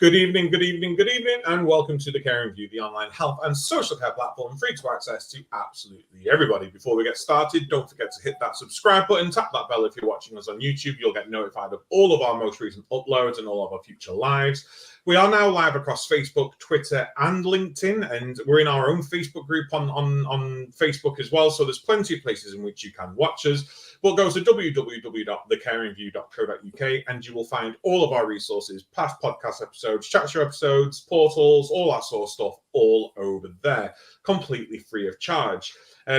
Good evening, and welcome to The Caring View, the online health and social care platform free to access to absolutely everybody. Before we get started, don't forget to hit that subscribe button, tap that bell if you're watching us on YouTube. You'll get notified of all of our most recent uploads and all of our future lives. We are now live across Facebook, Twitter, and LinkedIn, and we're in our own Facebook group on Facebook as well. So there's plenty of places in which you can watch us. But go to www.thecaringview.co.uk and you will find all of our resources, past podcast episodes, chat show episodes, portals, all that sort of stuff, all over there, completely free of charge.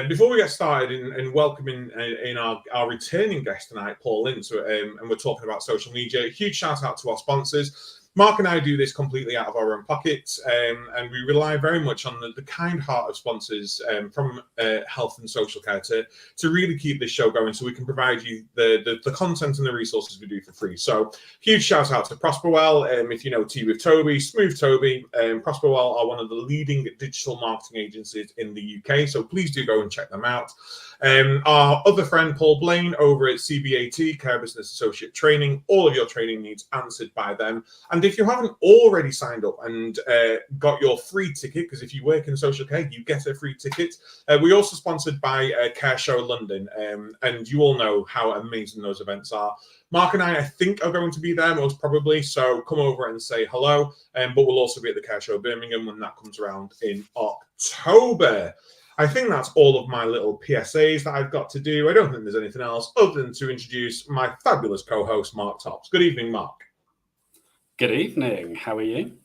Before we get started in welcoming in our returning guest tonight, Paul Ince, and we're talking about social media, huge shout out to our sponsors. Mark and I do this completely out of our own pockets, and we rely very much on the kind heart of sponsors from health and social care to really keep this show going, so we can provide you the content and the resources we do for free. So huge shout out to Prosperwell. If you know Tea with Toby, Smooth Toby, Prosperwell are one of the leading digital marketing agencies in the UK, so please do go and check them out. Our other friend Paul Blaine over at CBAT, Care Business Associate Training, all of your training needs answered by them. And if you haven't already signed up and got your free ticket, because if you work in social care, you get a free ticket. We're also sponsored by Care Show London, and you all know how amazing those events are. Mark and I think, are going to be there most probably, so come over and say hello. But we'll also be at the Care Show Birmingham when that comes around in October. I think that's all of my little PSAs that I've got to do. I don't think there's anything else other than to introduce my fabulous co-host, Mark Tops. Good evening, Mark. Good evening. How are you?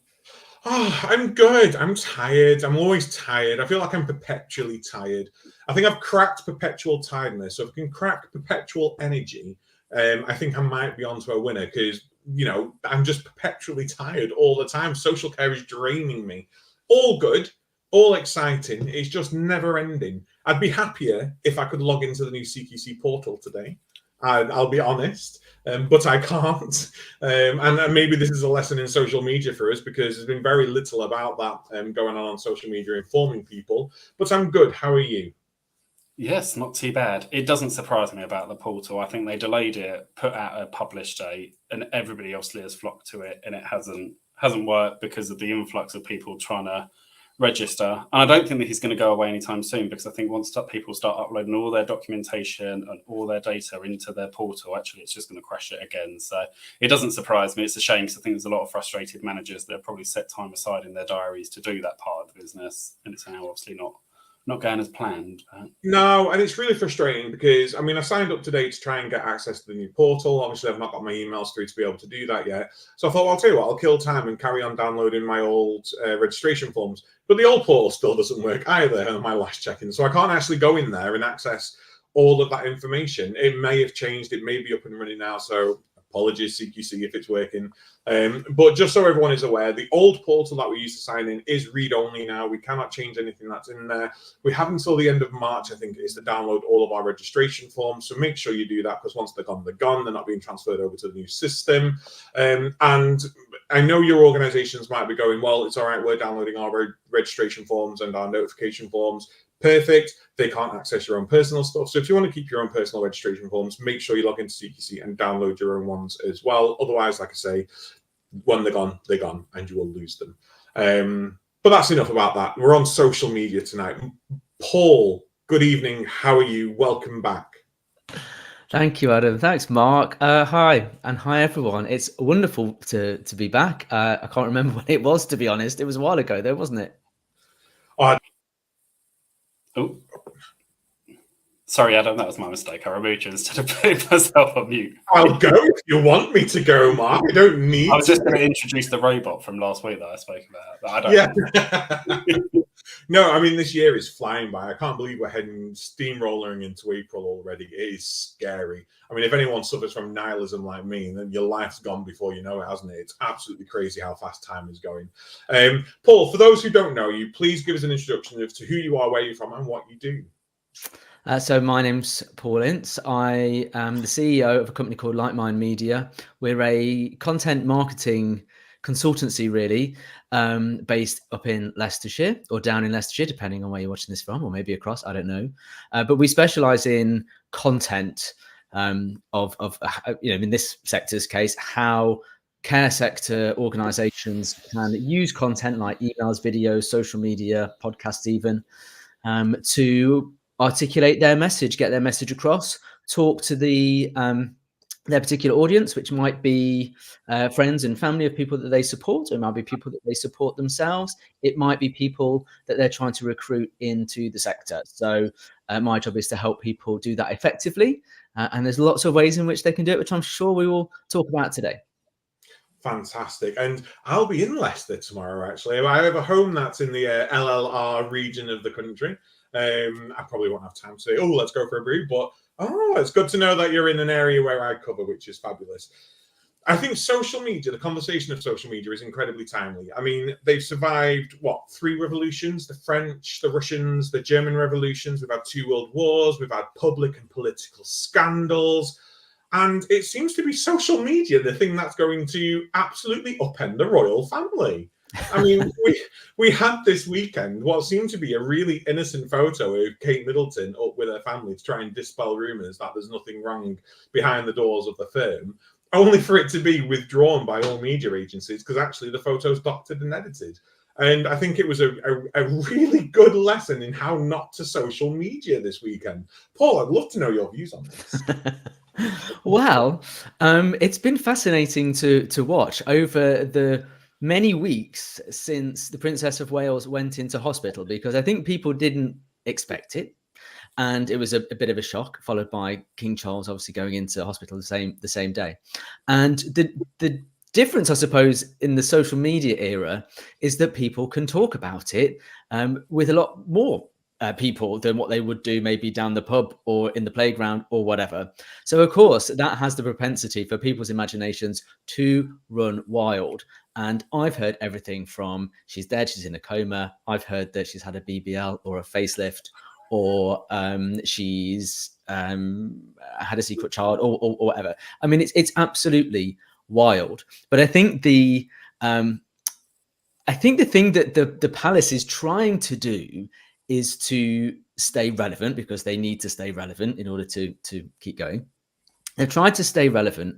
Oh, I'm good. I'm tired. I'm always tired. I feel like I'm perpetually tired. I think I've cracked perpetual tiredness. So if I can crack perpetual energy, I think I might be onto a winner because, you know, I'm just perpetually tired all the time. Social care is draining me. All good. All exciting. It's just never ending. I'd be happier if I could log into the new CQC portal today. I'll be honest, but I can't. And maybe this is a lesson in social media for us because there's been very little about that going on social media, informing people. But I'm good. How are you? Yes, not too bad. It doesn't surprise me about the portal. I think they delayed it, put out a published date, and everybody obviously has flocked to it, and it hasn't worked because of the influx of people trying to register. And I don't think that he's going to go away anytime soon, because I think once people start uploading all their documentation and all their data into their portal, actually it's just going to crash it again. So it doesn't surprise me. It's a shame because I think there's a lot of frustrated managers that have probably set time aside in their diaries to do that part of the business, and it's now obviously not going as planned. No, and it's really frustrating because, I mean, I signed up today to try and get access to the new portal. Obviously, I've not got my emails through to be able to do that yet. So I thought, well, I'll tell you what, I'll kill time and carry on downloading my old registration forms. But the old portal still doesn't work either on my last check-in. So I can't actually go in there and access all of that information. It may have changed. It may be up and running now. So apologies, CQC, if it's working. But just so everyone is aware, the old portal that we used to sign in is read-only now. We cannot change anything that's in there. We have until the end of March, I think, is to download all of our registration forms. So make sure you do that, because once they're gone, they're gone. They're not being transferred over to the new system. And I know your organizations might be going, well, it's all right, we're downloading our registration forms and our notification forms. Perfect. They can't access your own personal stuff. So if you want to keep your own personal registration forms, make sure you log into CQC and download your own ones as well. Otherwise, like I say, when they're gone, and you will lose them. But that's enough about that. We're on social media tonight. Paul, good evening. How are you? Welcome back. Thank you, Adam. Thanks, Mark. Hi, and hi, everyone. It's wonderful to be back. I can't remember when it was, to be honest. It was a while ago, though, wasn't it? Oh, sorry, Adam, that was my mistake. I removed you instead of putting myself on mute. I'll go if you want me to go, Mark. I don't need I was just going to introduce the robot from last week that I spoke about, but I don't. Yeah. No, I mean, this year is flying by. I can't believe we're heading steamrolling into April already. It is scary. I mean, if anyone suffers from nihilism like me, then your life's gone before you know it, hasn't it? It's absolutely crazy how fast time is going. Paul, for those who don't know you, please give us an introduction as to who you are, where you're from, and what you do. So my name's Paul Ince. I am the CEO of a company called Like Mind Media. We're a content marketing consultancy, really, based up in Leicestershire or down in Leicestershire, depending on where you're watching this from, or maybe across, I don't know. But we specialize in content of in this sector's case, how care sector organizations can use content like emails, videos, social media, podcasts even, to articulate their message, get their message across, talk to their particular audience, which might be friends and family of people that they support. It might be people that they support themselves. It might be people that they're trying to recruit into the sector. So my job is to help people do that effectively. And there's lots of ways in which they can do it, which I'm sure we will talk about today. Fantastic. And I'll be in Leicester tomorrow, actually. I have a home that's in the LLR region of the country. I probably won't have time to say, oh, let's go for a brew, but it's good to know that you're in an area where I cover, which is fabulous. I think social media, the conversation of social media is incredibly timely. I mean, they've survived, 3 revolutions? The French, the Russians, the German revolutions. We've had 2 world wars. We've had public and political scandals. And it seems to be social media, the thing that's going to absolutely upend the royal family. I mean, we had this weekend what seemed to be a really innocent photo of Kate Middleton up with her family to try and dispel rumours that there's nothing wrong behind the doors of the firm, only for it to be withdrawn by all media agencies because actually the photo's doctored and edited. And I think it was a really good lesson in how not to social media this weekend. Paul, I'd love to know your views on this. Well, it's been fascinating to watch over the many weeks since the Princess of Wales went into hospital, because I think people didn't expect it. And it was a bit of a shock, followed by King Charles obviously going into hospital the same day. And the difference, I suppose, in the social media era is that people can talk about it with a lot more people than what they would do maybe down the pub or in the playground or whatever. So, of course, that has the propensity for people's imaginations to run wild. And I've heard everything from she's dead, she's in a coma. I've heard that she's had a BBL or a facelift, or she's had a secret child or whatever. I mean, it's absolutely wild. But I think the thing that the palace is trying to do is to stay relevant, because they need to stay relevant in order to keep going. They're trying to stay relevant,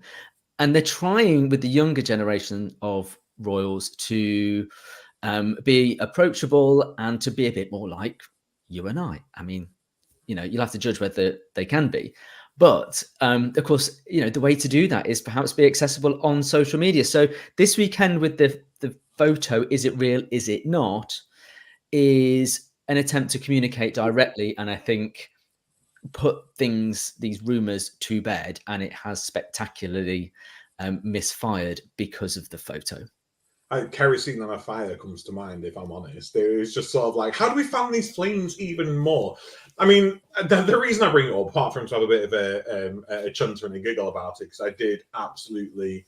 and they're trying with the younger generation of royals to be approachable and to be a bit more like you and I. I mean, you'll have to judge whether they can be. But of course, the way to do that is perhaps be accessible on social media. So this weekend with the photo, is it real, is it not, is an attempt to communicate directly, and I think put these rumors to bed, and it has spectacularly misfired because of the photo. Kerosene on a fire comes to mind, if I'm honest. It was just sort of like, how do we fan these flames even more? I mean, the reason I bring it up, apart from to have a bit of a chunter and a giggle about it, because I did absolutely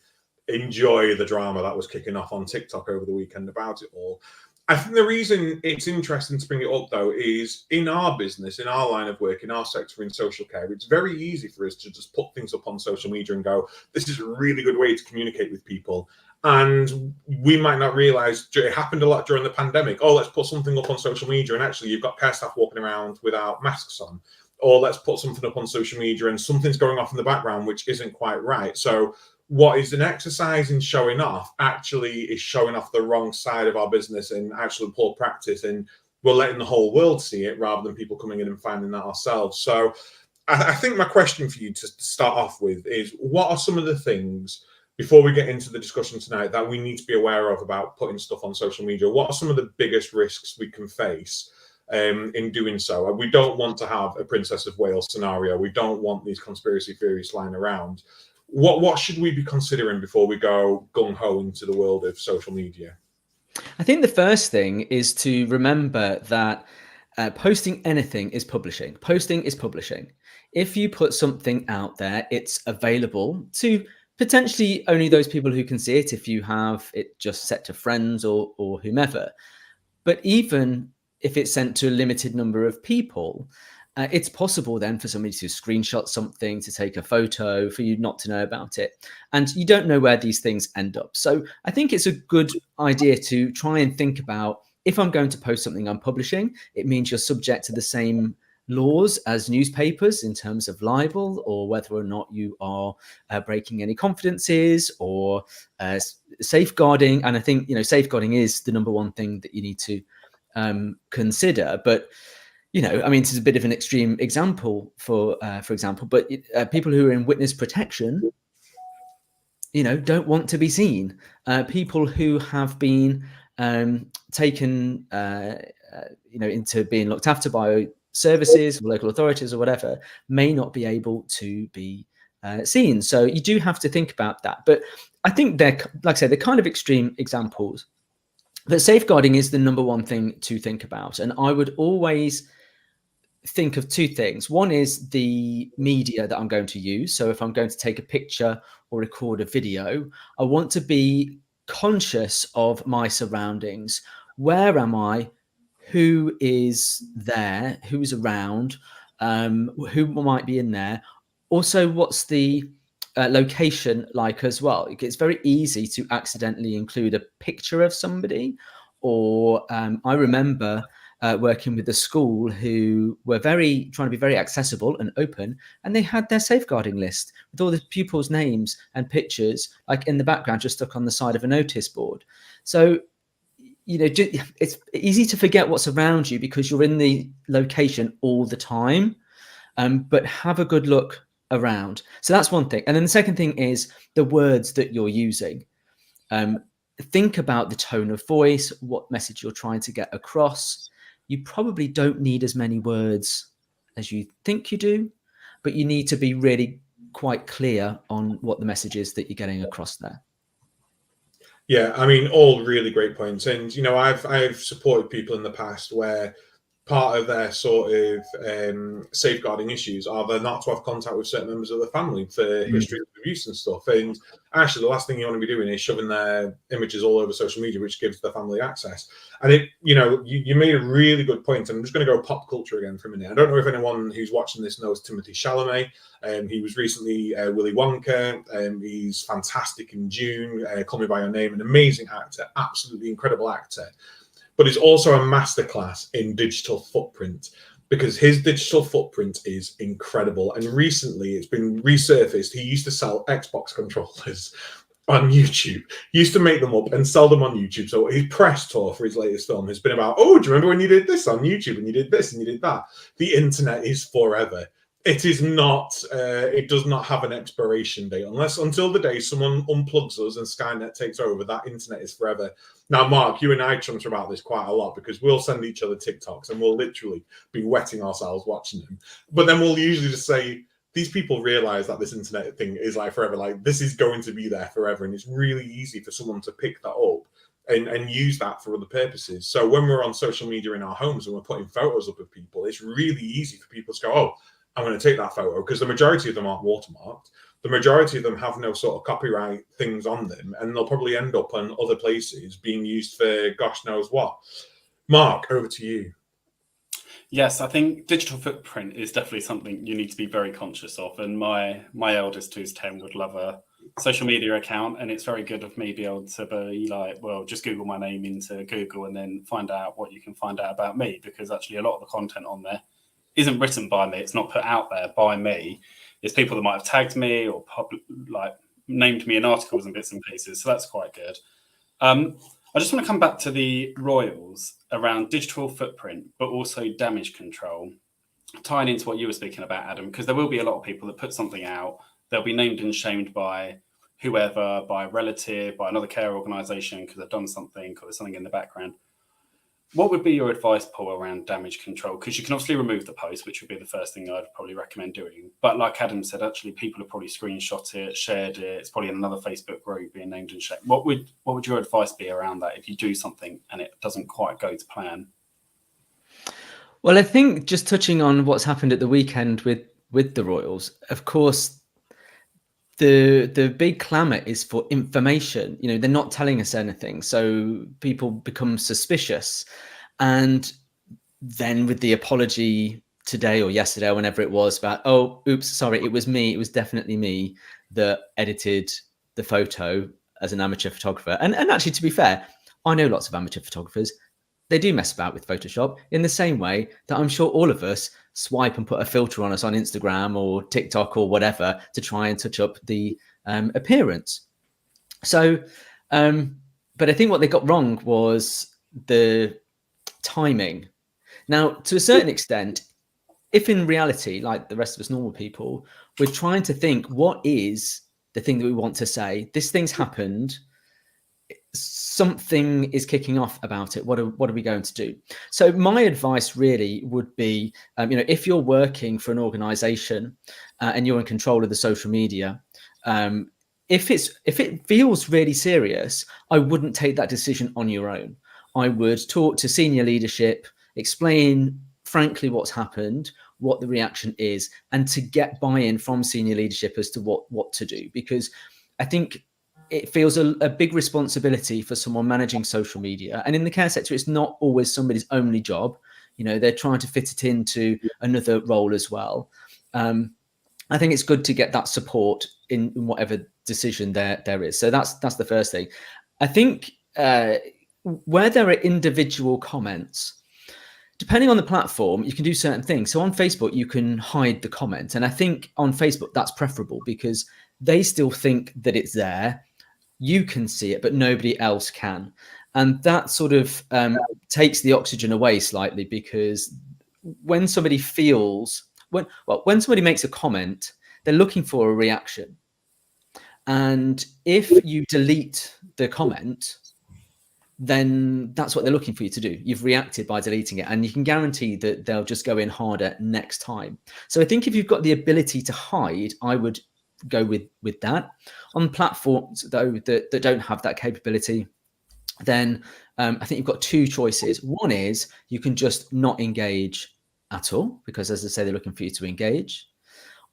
enjoy the drama that was kicking off on TikTok over the weekend about it all. I think the reason it's interesting to bring it up, though, is in our business, in our line of work, in our sector, in social care, it's very easy for us to just put things up on social media and go, this is a really good way to communicate with people. And we might not realize it happened a lot during the pandemic. Oh, let's put something up on social media, and actually you've got care staff walking around without masks on. Or let's put something up on social media and something's going off in the background, which isn't quite right. So what is an exercise in showing off actually is showing off the wrong side of our business and actually poor practice. And we're letting the whole world see it rather than people coming in and finding that ourselves. So I think my question for you to start off with is, what are some of the things, before we get into the discussion tonight, that we need to be aware of about putting stuff on social media? What are some of the biggest risks we can face in doing so? We don't want to have a Princess of Wales scenario. We don't want these conspiracy theories flying around. What should we be considering before we go gung-ho into the world of social media? I think the first thing is to remember that posting anything is publishing. Posting is publishing. If you put something out there, it's available to potentially only those people who can see it, if you have it just set to friends or whomever. But even if it's sent to a limited number of people, it's possible then for somebody to screenshot something, to take a photo, for you not to know about it. And you don't know where these things end up. So I think it's a good idea to try and think about, if I'm going to post something I'm publishing, it means you're subject to the same laws as newspapers in terms of libel, or whether or not you are breaking any confidences or safeguarding. And I think, you know, safeguarding is the number one thing that you need to consider. But, you know, I mean, this is a bit of an extreme example for example, but people who are in witness protection, you know, don't want to be seen. People who have been taken, you know, into being looked after by services, or local authorities, or whatever, may not be able to be seen. So you do have to think about that. But I think they're, like I say, they're kind of extreme examples. But safeguarding is the number one thing to think about. And I would always think of two things. One is the media that I'm going to use. So if I'm going to take a picture or record a video, I want to be conscious of my surroundings. Where am I? Who is there? Who's around? Who might be in there? Also, what's the location like as well? It's very easy to accidentally include a picture of somebody. Or I remember working with a school who were trying to be very accessible and open, and they had their safeguarding list with all the pupils' names and pictures, like in the background, just stuck on the side of a notice board. So, you know, it's easy to forget what's around you because you're in the location all the time. But have a good look around. So that's one thing. And then the second thing is the words that you're using. Think about the tone of voice, what message you're trying to get across. You probably don't need as many words as you think you do, but you need to be really quite clear on what the message is that you're getting across there. Yeah, I mean, all really great points. And, you know, I've supported people in the past where part of their sort of safeguarding issues are they're not to have contact with certain members of the family for history of abuse and stuff. And actually, the last thing you want to be doing is shoving their images all over social media, which gives the family access. And it, you know, you made a really good point. And I'm just going to go pop culture again for a minute. I don't know if anyone who's watching this knows Timothée Chalamet. He was recently Willy Wonka. He's fantastic in June. Call Me by Your Name, an amazing actor, absolutely incredible actor. But he's also a masterclass in digital footprint, because his digital footprint is incredible. And recently it's been resurfaced. He used to sell Xbox controllers on YouTube. He used to make them up and sell them on YouTube. So his press tour for his latest film has been about, oh, do you remember when you did this on YouTube and you did this and you did that? The internet is forever. It is not, it does not have an expiration date until the day someone unplugs us and Skynet takes over. That internet is forever. Now, Mark, you and I chump about this quite a lot because we'll send each other TikToks and we'll literally be wetting ourselves watching them. But then we'll usually just say, these people realize that this internet thing is like forever. Like, this is going to be there forever. And it's really easy for someone to pick that up and use that for other purposes. So when we're on social media in our homes and we're putting photos up of people, it's really easy for people to go, oh, I'm going to take that photo, because the majority of them aren't watermarked. The majority of them have no sort of copyright things on them, and they'll probably end up on other places being used for gosh knows what. Mark, over to you. Yes, I think digital footprint is definitely something you need to be very conscious of. And my eldest, who's 10, would love a social media account, and it's very good of me be able to be like, well, just Google my name into Google and then find out what you can find out about me, because actually a lot of the content on there isn't written by me. It's not put out there by me. It's people that might have tagged me or named me in articles and bits and pieces. So that's quite good. I just want to come back to the Royals around digital footprint, but also damage control, tying into what you were speaking about, Adam, because there will be a lot of people that put something out. They'll be named and shamed by whoever, by a relative, by another care organisation because they've done something or there's something in the background. What would be your advice, Paul, around damage control? Because you can obviously remove the post, which would be the first thing I'd probably recommend doing. But like Adam said, actually, people have probably screenshot it, shared it. It's probably in another Facebook group being named and shared. What would your advice be around that if you do something and it doesn't quite go to plan? Well, I think just touching on what's happened at the weekend with the Royals, of course, the big clamour is for information. You know, they're not telling us anything, so people become suspicious. And then with the apology today or yesterday or whenever it was about, oh, oops, sorry, it was me. It was definitely me that edited the photo as an amateur photographer. And actually, to be fair, I know lots of amateur photographers. they do mess about with Photoshop in the same way that I'm sure all of us swipe and put a filter on us on Instagram or TikTok or whatever to try and touch up the appearance. So, but I think what they got wrong was the timing. Now, to a certain extent, if in reality, like the rest of us normal people, we're trying to think, what is the thing that we want to say? This thing's happened. Something is kicking off about it. What are we going to do? So my advice really would be, if you're working for an organization and you're in control of the social media, if it feels really serious, I wouldn't take that decision on your own. I would talk to senior leadership, explain frankly what's happened, what the reaction is, and to get buy-in from senior leadership as to what to do. Because I think it feels a big responsibility for someone managing social media. And in the care sector, it's not always somebody's only job. They're trying to fit it into another role as well. I think it's good to get that support in whatever decision there is. So that's the first thing. I think where there are individual comments, depending on the platform, you can do certain things. So on Facebook, you can hide the comment. And I think on Facebook, that's preferable because they still think that it's there. You can see it, but nobody else can. And that sort of takes the oxygen away slightly, because when somebody when somebody makes a comment, they're looking for a reaction. And if you delete the comment, then that's what they're looking for you to do. You've reacted by deleting it, and you can guarantee that they'll just go in harder next time. So I think if you've got the ability to hide, I would go with that. On platforms, though, that don't have that capability, then I think you've got two choices. One is you can just not engage at all, because, as I say, they're looking for you to engage.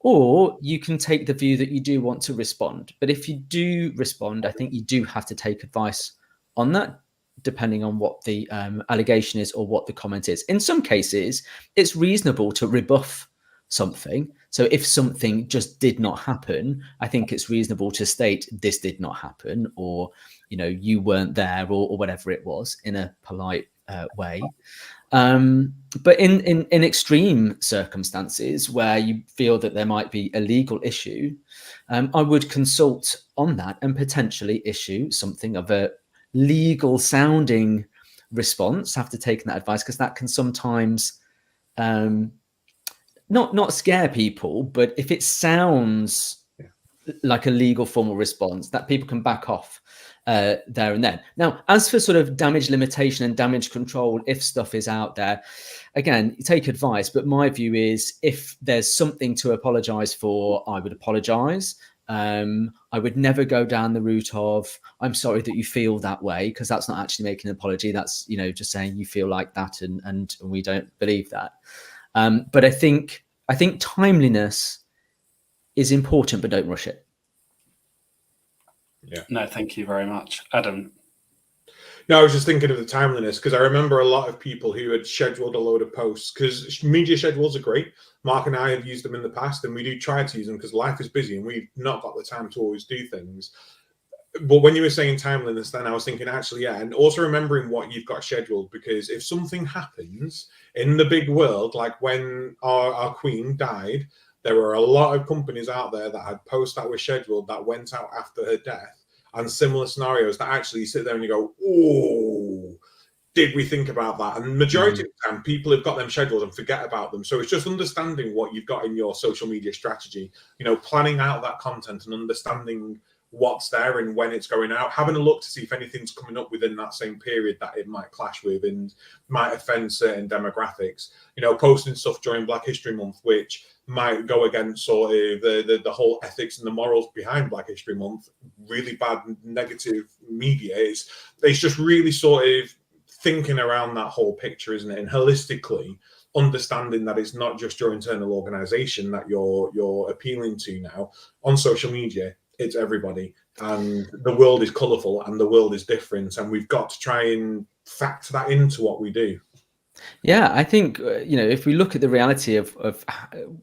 Or you can take the view that you do want to respond. But if you do respond, I think you do have to take advice on that, depending on what the allegation is or what the comment is. In some cases, it's reasonable to rebuff something. So if something just did not happen, I think it's reasonable to state this did not happen, or you weren't there, or whatever it was, in a polite way. But in extreme circumstances where you feel that there might be a legal issue, I would consult on that and potentially issue something of a legal sounding response after taking that advice, because that can sometimes not scare people, but if it sounds like a legal formal response, that people can back off there and then. Now, as for sort of damage limitation and damage control, if stuff is out there, again, you take advice, but my view is if there's something to apologize for, I would apologize. I would never go down the route of, I'm sorry that you feel that way, because that's not actually making an apology. That's, just saying you feel like that, and we don't believe that. But I think timeliness is important, but don't rush it. Yeah. No, thank you very much. Adam? No, I was just thinking of the timeliness, because I remember a lot of people who had scheduled a load of posts, because media schedules are great. Mark and I have used them in the past, and we do try to use them because life is busy and we've not got the time to always do things. But when you were saying timeliness, then I was thinking, actually, yeah, and also remembering what you've got scheduled, because if something happens in the big world, like when our queen died, there were a lot of companies out there that had posts that were scheduled that went out after her death, and similar scenarios that actually sit there and you go, oh, did we think about that? And majority of the time, people have got them scheduled and forget about them. So it's just understanding what you've got in your social media strategy, planning out that content and understanding what's there and when it's going out, having a look to see if anything's coming up within that same period that it might clash with and might offend certain demographics. Posting stuff during Black History Month, which might go against sort of the whole ethics and the morals behind Black History Month. Really bad negative media is, it's just really sort of thinking around that whole picture, isn't it? And holistically understanding that it's not just your internal organization that you're appealing to now on social media. It's everybody, and the world is colourful and the world is different, and we've got to try and factor that into what we do. Yeah, I think, if we look at the reality of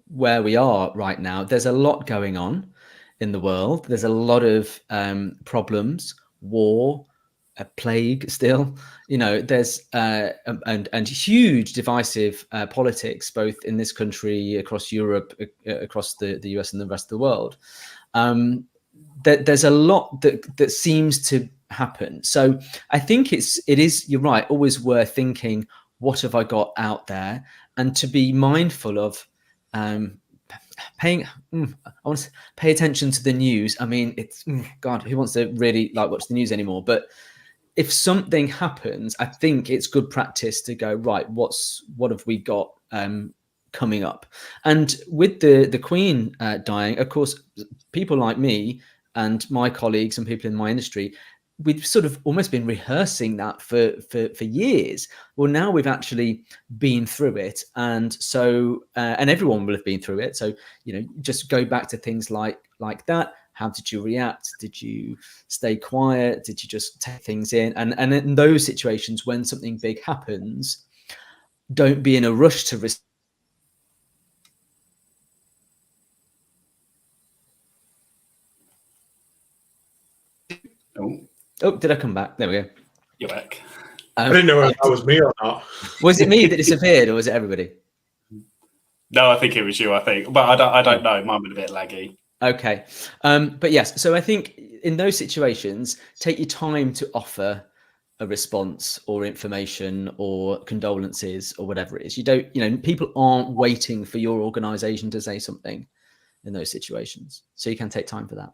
where we are right now, there's a lot going on in the world. There's a lot of problems, war, a plague still. You know, there's and huge divisive politics both in this country, across Europe, across the US and the rest of the world. There's a lot that seems to happen. So I think it is, you're right, always worth thinking, what have I got out there, and to be mindful of paying. I want to pay attention to the news. I mean, it's God, who wants to really like watch the news anymore? But if something happens, I think it's good practice to go, right, what have we got coming up? And with the Queen dying, of course, people like me and my colleagues and people in my industry, we've sort of almost been rehearsing that for years. Well, now we've actually been through it, and so and everyone will have been through it. So, you know, just go back to things like that. How did you react? Did you stay quiet? Did you just take things in? And in those situations, when something big happens, don't be in a rush to respond. Oh, did I come back? There we go. You're back. I didn't know if that was me or not. Was it me that disappeared, or was it everybody? No, I think it was you. I think, but I don't know. Mine was a bit laggy. Okay, but yes. So I think in those situations, take your time to offer a response or information or condolences or whatever it is. You don't, you know, people aren't waiting for your organisation to say something in those situations, so you can take time for that.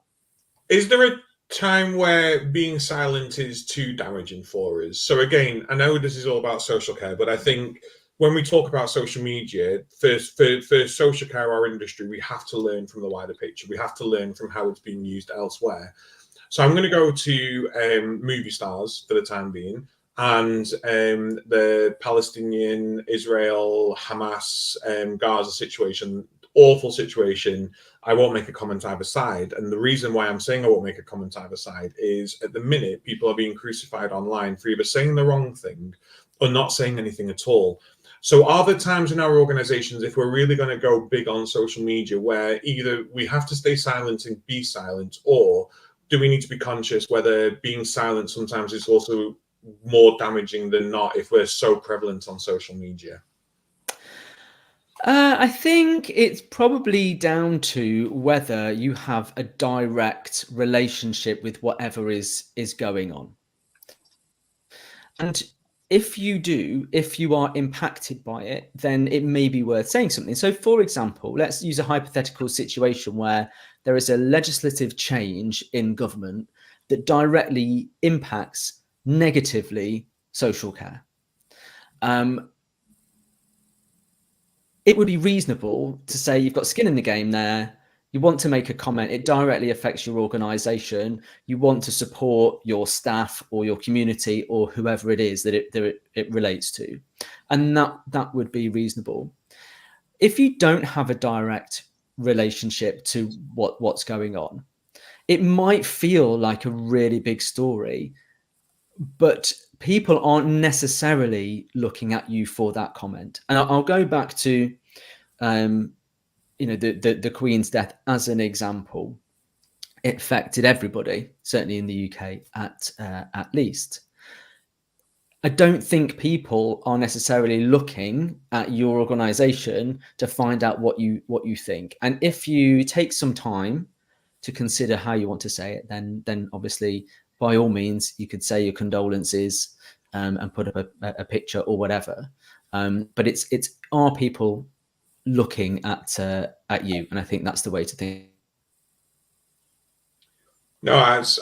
Is there a time where being silent is too damaging for us? So again, I know this is all about social care, but I think when we talk about social media, for social care, our industry, we have to learn from the wider picture. We have to learn from how it's being used elsewhere. So I'm going to go to movie stars for the time being, and the Palestinian, Israel, Hamas, Gaza situation, awful situation. I won't make a comment either side. And the reason why I'm saying I won't make a comment either side is, at the minute, people are being crucified online for either saying the wrong thing or not saying anything at all. So are there times in our organizations, if we're really going to go big on social media, where either we have to stay silent and be silent, or do we need to be conscious whether being silent sometimes is also more damaging than not if we're so prevalent on social media? I think it's probably down to whether you have a direct relationship with whatever is going on. And if you do, if you are impacted by it, then it may be worth saying something. So, for example, let's use a hypothetical situation where there is a legislative change in government that directly impacts negatively social care. It would be reasonable to say you've got skin in the game there. You want to make a comment. It directly affects your organization. You want to support your staff or your community or whoever it is that it relates to. And that would be reasonable. If you don't have a direct relationship to what's going on, it might feel like a really big story, but people aren't necessarily looking at you for that comment. And I'll go back to, you know, the Queen's death as an example. It affected everybody, certainly in the UK at least. I don't think people are necessarily looking at your organisation to find out what you think. And if you take some time to consider how you want to say it, then obviously, by all means, you could say your condolences and put up a picture or whatever. But it's are people looking at you? And I think that's the way to think. No, that's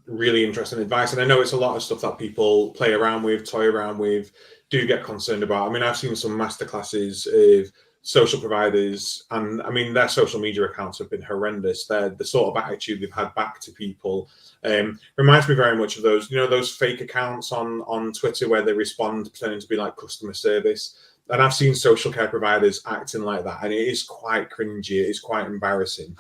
really interesting advice. And I know it's a lot of stuff that people play around with, toy around with, do get concerned about. I mean, I've seen some masterclasses of social providers, and I mean, their social media accounts have been horrendous. The sort of attitude they've had back to people reminds me very much of those, you know, those fake accounts on Twitter where they respond pretending to be like customer service. And I've seen social care providers acting like that, and it is quite cringy. It is quite embarrassing.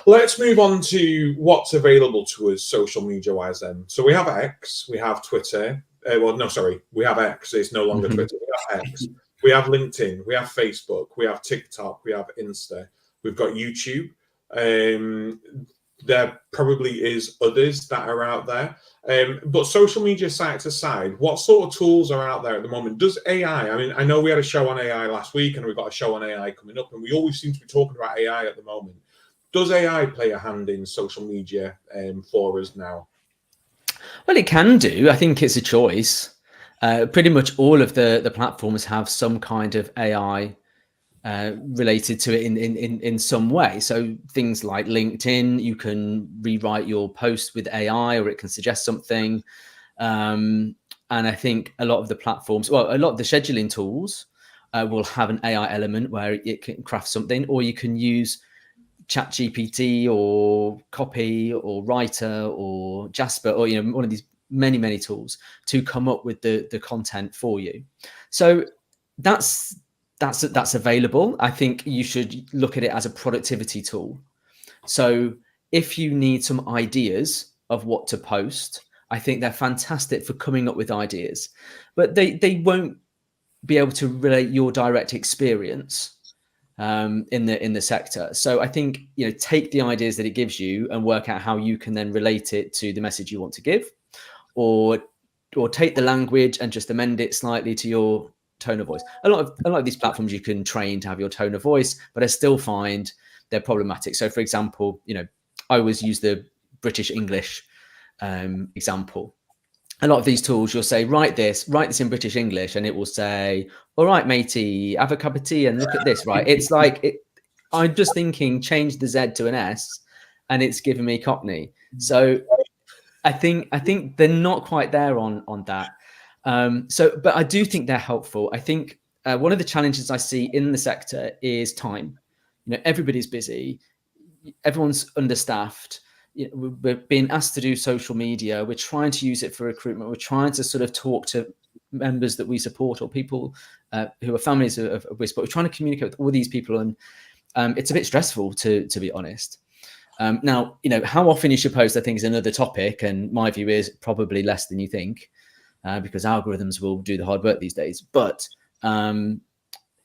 Let's move on to what's available to us social media wise then. So we have X, we have Twitter. We have X. It's no longer Twitter. We have X. We have LinkedIn. We have Facebook. We have TikTok. We have Insta. We've got YouTube. there probably is others that are out there. But social media sites aside, what sort of tools are out there at the moment? Does AI, I mean, I know we had a show on AI last week and we've got a show on AI coming up, and we always seem to be talking about AI at the moment. Does AI play a hand in social media for us now? Well, it can do. I think it's a choice. Pretty much all of the platforms have some kind of AI related to it in some way. So things like LinkedIn, you can rewrite your post with AI, or it can suggest something. And I think a lot of the platforms, well, a lot of the scheduling tools will have an AI element where it can craft something, or you can use ChatGPT or Copy or Writer or Jasper, or one of these many tools to come up with the content for you. So that's available. I think you should look at it as a productivity tool. So if you need some ideas of what to post, I think they're fantastic for coming up with ideas, but they won't be able to relate your direct experience in the sector. So I think, take the ideas that it gives you and work out how you can then relate it to the message you want to give, or take the language and just amend it slightly to your tone of voice. A lot of these platforms you can train to have your tone of voice, but I still find they're problematic. So for example, I always use the British English example. A lot of these tools, you'll say, write this in British English, and it will say, all right, matey, have a cup of tea and look at this, right? It's like, I'm just thinking, change the Z to an S, and it's giving me Cockney. So I think they're not quite there on that. But I do think they're helpful. I think one of the challenges I see in the sector is time. Everybody's busy, everyone's understaffed. We're being asked to do social media. We're trying to use it for recruitment. We're trying to sort of talk to members that we support, or people who are families of WISP. But we're trying to communicate with all these people, and it's a bit stressful, to be honest. Now, how often you should post, I think, is another topic, and my view is probably less than you think, because algorithms will do the hard work these days. But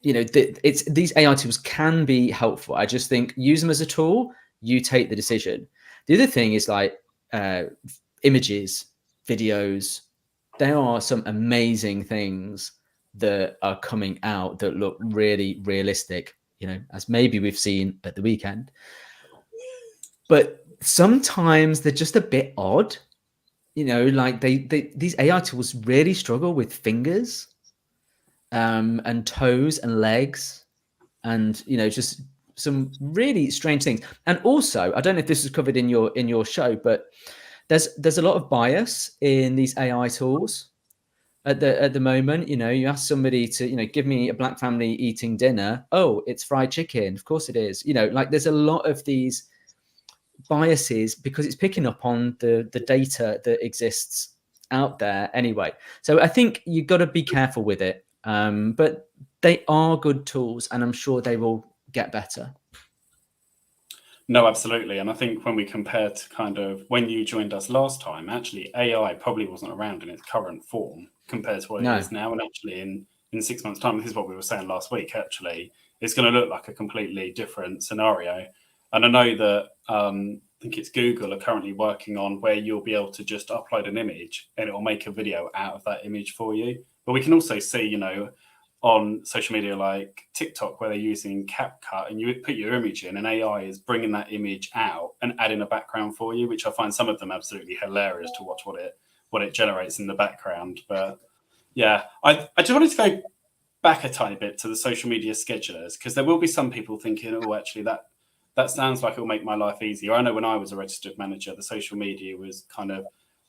these AI tools can be helpful. I just think use them as a tool. You take the decision. The other thing is like images, videos. There are some amazing things that are coming out that look really realistic, as maybe we've seen at the weekend. But sometimes they're just a bit odd, like these AI tools really struggle with fingers and toes and legs, and just some really strange things. And also, I don't know if this is covered in your show, but there's a lot of bias in these AI tools at the moment. You ask somebody to give me a black family eating dinner. Oh, it's fried chicken. Of course it is. Like there's a lot of these biases because it's picking up on the data that exists out there anyway. So I think you've got to be careful with it. But they are good tools, and I'm sure they will get better. No, absolutely. And I think when we compare to kind of when you joined us last time, actually AI probably wasn't around in its current form compared to what it is now. And actually in 6 months' time, this is what we were saying last week, actually, it's going to look like a completely different scenario. And I know that I think it's Google are currently working on where you'll be able to just upload an image and it will make a video out of that image for you. But we can also see, on social media like TikTok, where they're using CapCut, and you put your image in and AI is bringing that image out and adding a background for you, which I find some of them absolutely hilarious to watch what it generates in the background. But yeah, I just wanted to go back a tiny bit to the social media schedulers, because there will be some people thinking, oh, actually that sounds like it'll make my life easier. I know when I was a registered manager, the social media was kind of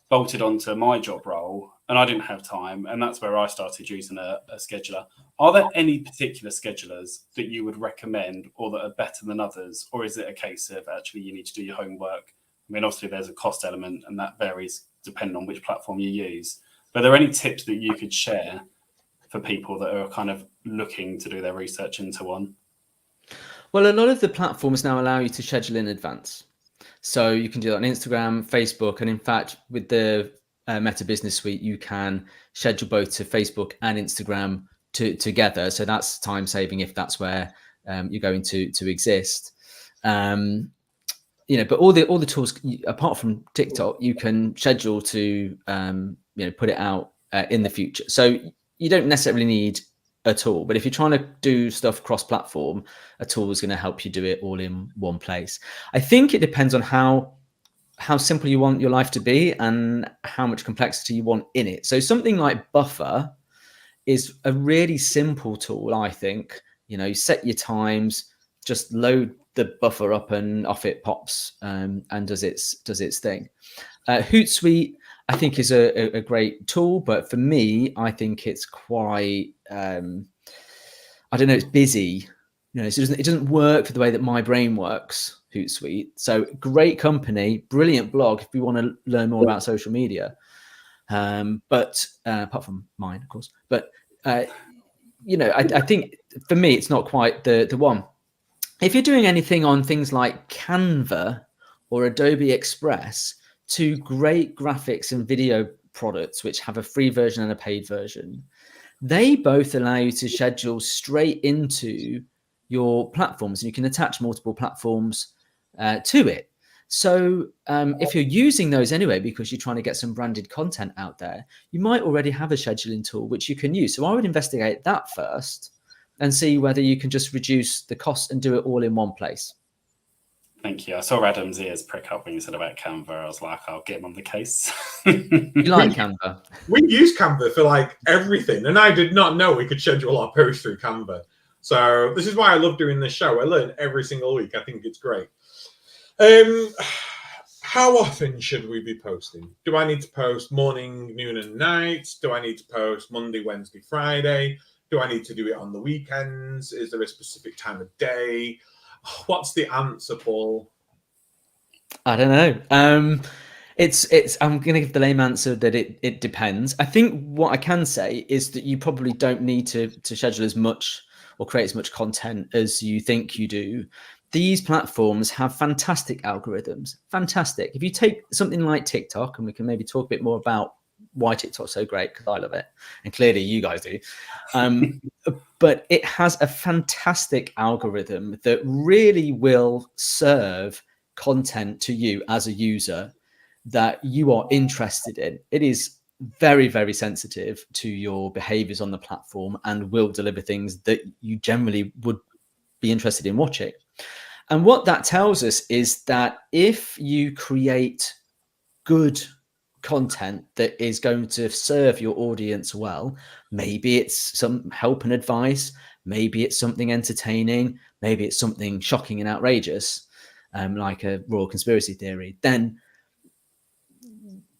bolted onto my job role and I didn't have time. And that's where I started using a scheduler. Are there any particular schedulers that you would recommend or that are better than others? Or is it a case of actually you need to do your homework? I mean, obviously there's a cost element and that varies depending on which platform you use. But are there any tips that you could share for people that are kind of looking to do their research into one? Well, a lot of the platforms now allow you to schedule in advance. So you can do that on Instagram, Facebook, and in fact, with the Meta Business Suite, you can schedule both to Facebook and Instagram together. So that's time saving if that's where you're going to exist. but all the tools apart from TikTok, you can schedule to put it out in the future. So you don't necessarily need a tool, but if you're trying to do stuff cross-platform, a tool is going to help you do it all in one place. I think it depends on how simple you want your life to be and how much complexity you want in it. So something like Buffer is a really simple tool, I think. You set your times, just load the buffer up, and off it pops and does its thing. Hootsuite, I think, is a great tool, but for me, I think it's quite I don't know, it's busy. So it doesn't work for the way that my brain works, Hootsuite. So great company, brilliant blog if you want to learn more about social media. But apart from mine, of course. But I think for me, it's not quite the one. If you're doing anything on things like Canva or Adobe Express, two great graphics and video products which have a free version and a paid version, they both allow you to schedule straight into your platforms, and you can attach multiple platforms to it. So if you're using those anyway because you're trying to get some branded content out there, you might already have a scheduling tool which you can use. So I would investigate that first and see whether you can just reduce the cost and do it all in one place. Thank you. I saw Adam's ears prick up when you said about Canva. I was like, I'll get him on the case. You like Canva? We use Canva for like everything, and I did not know we could schedule our posts through Canva. So this is why I love doing this show. I learn every single week. I think it's great. How often should we be posting? Do I need to post morning, noon, and night? Do I need to post Monday, Wednesday, Friday? Do I need to do it on the weekends? Is there a specific time of day? What's the answer, Paul? I don't know. It's I'm going to give the lame answer that it depends. I think what I can say is that you probably don't need to schedule as much or create as much content as you think you do. These platforms have fantastic algorithms. Fantastic. If you take something like TikTok, and we can maybe talk a bit more about why TikTok's so great, because I love it, and clearly you guys do. But it has a fantastic algorithm that really will serve content to you as a user that you are interested in. It is very, very sensitive to your behaviors on the platform and will deliver things that you generally would be interested in watching. And what that tells us is that if you create good content that is going to serve your audience well, maybe it's some help and advice, maybe it's something entertaining, maybe it's something shocking and outrageous, like a royal conspiracy theory, then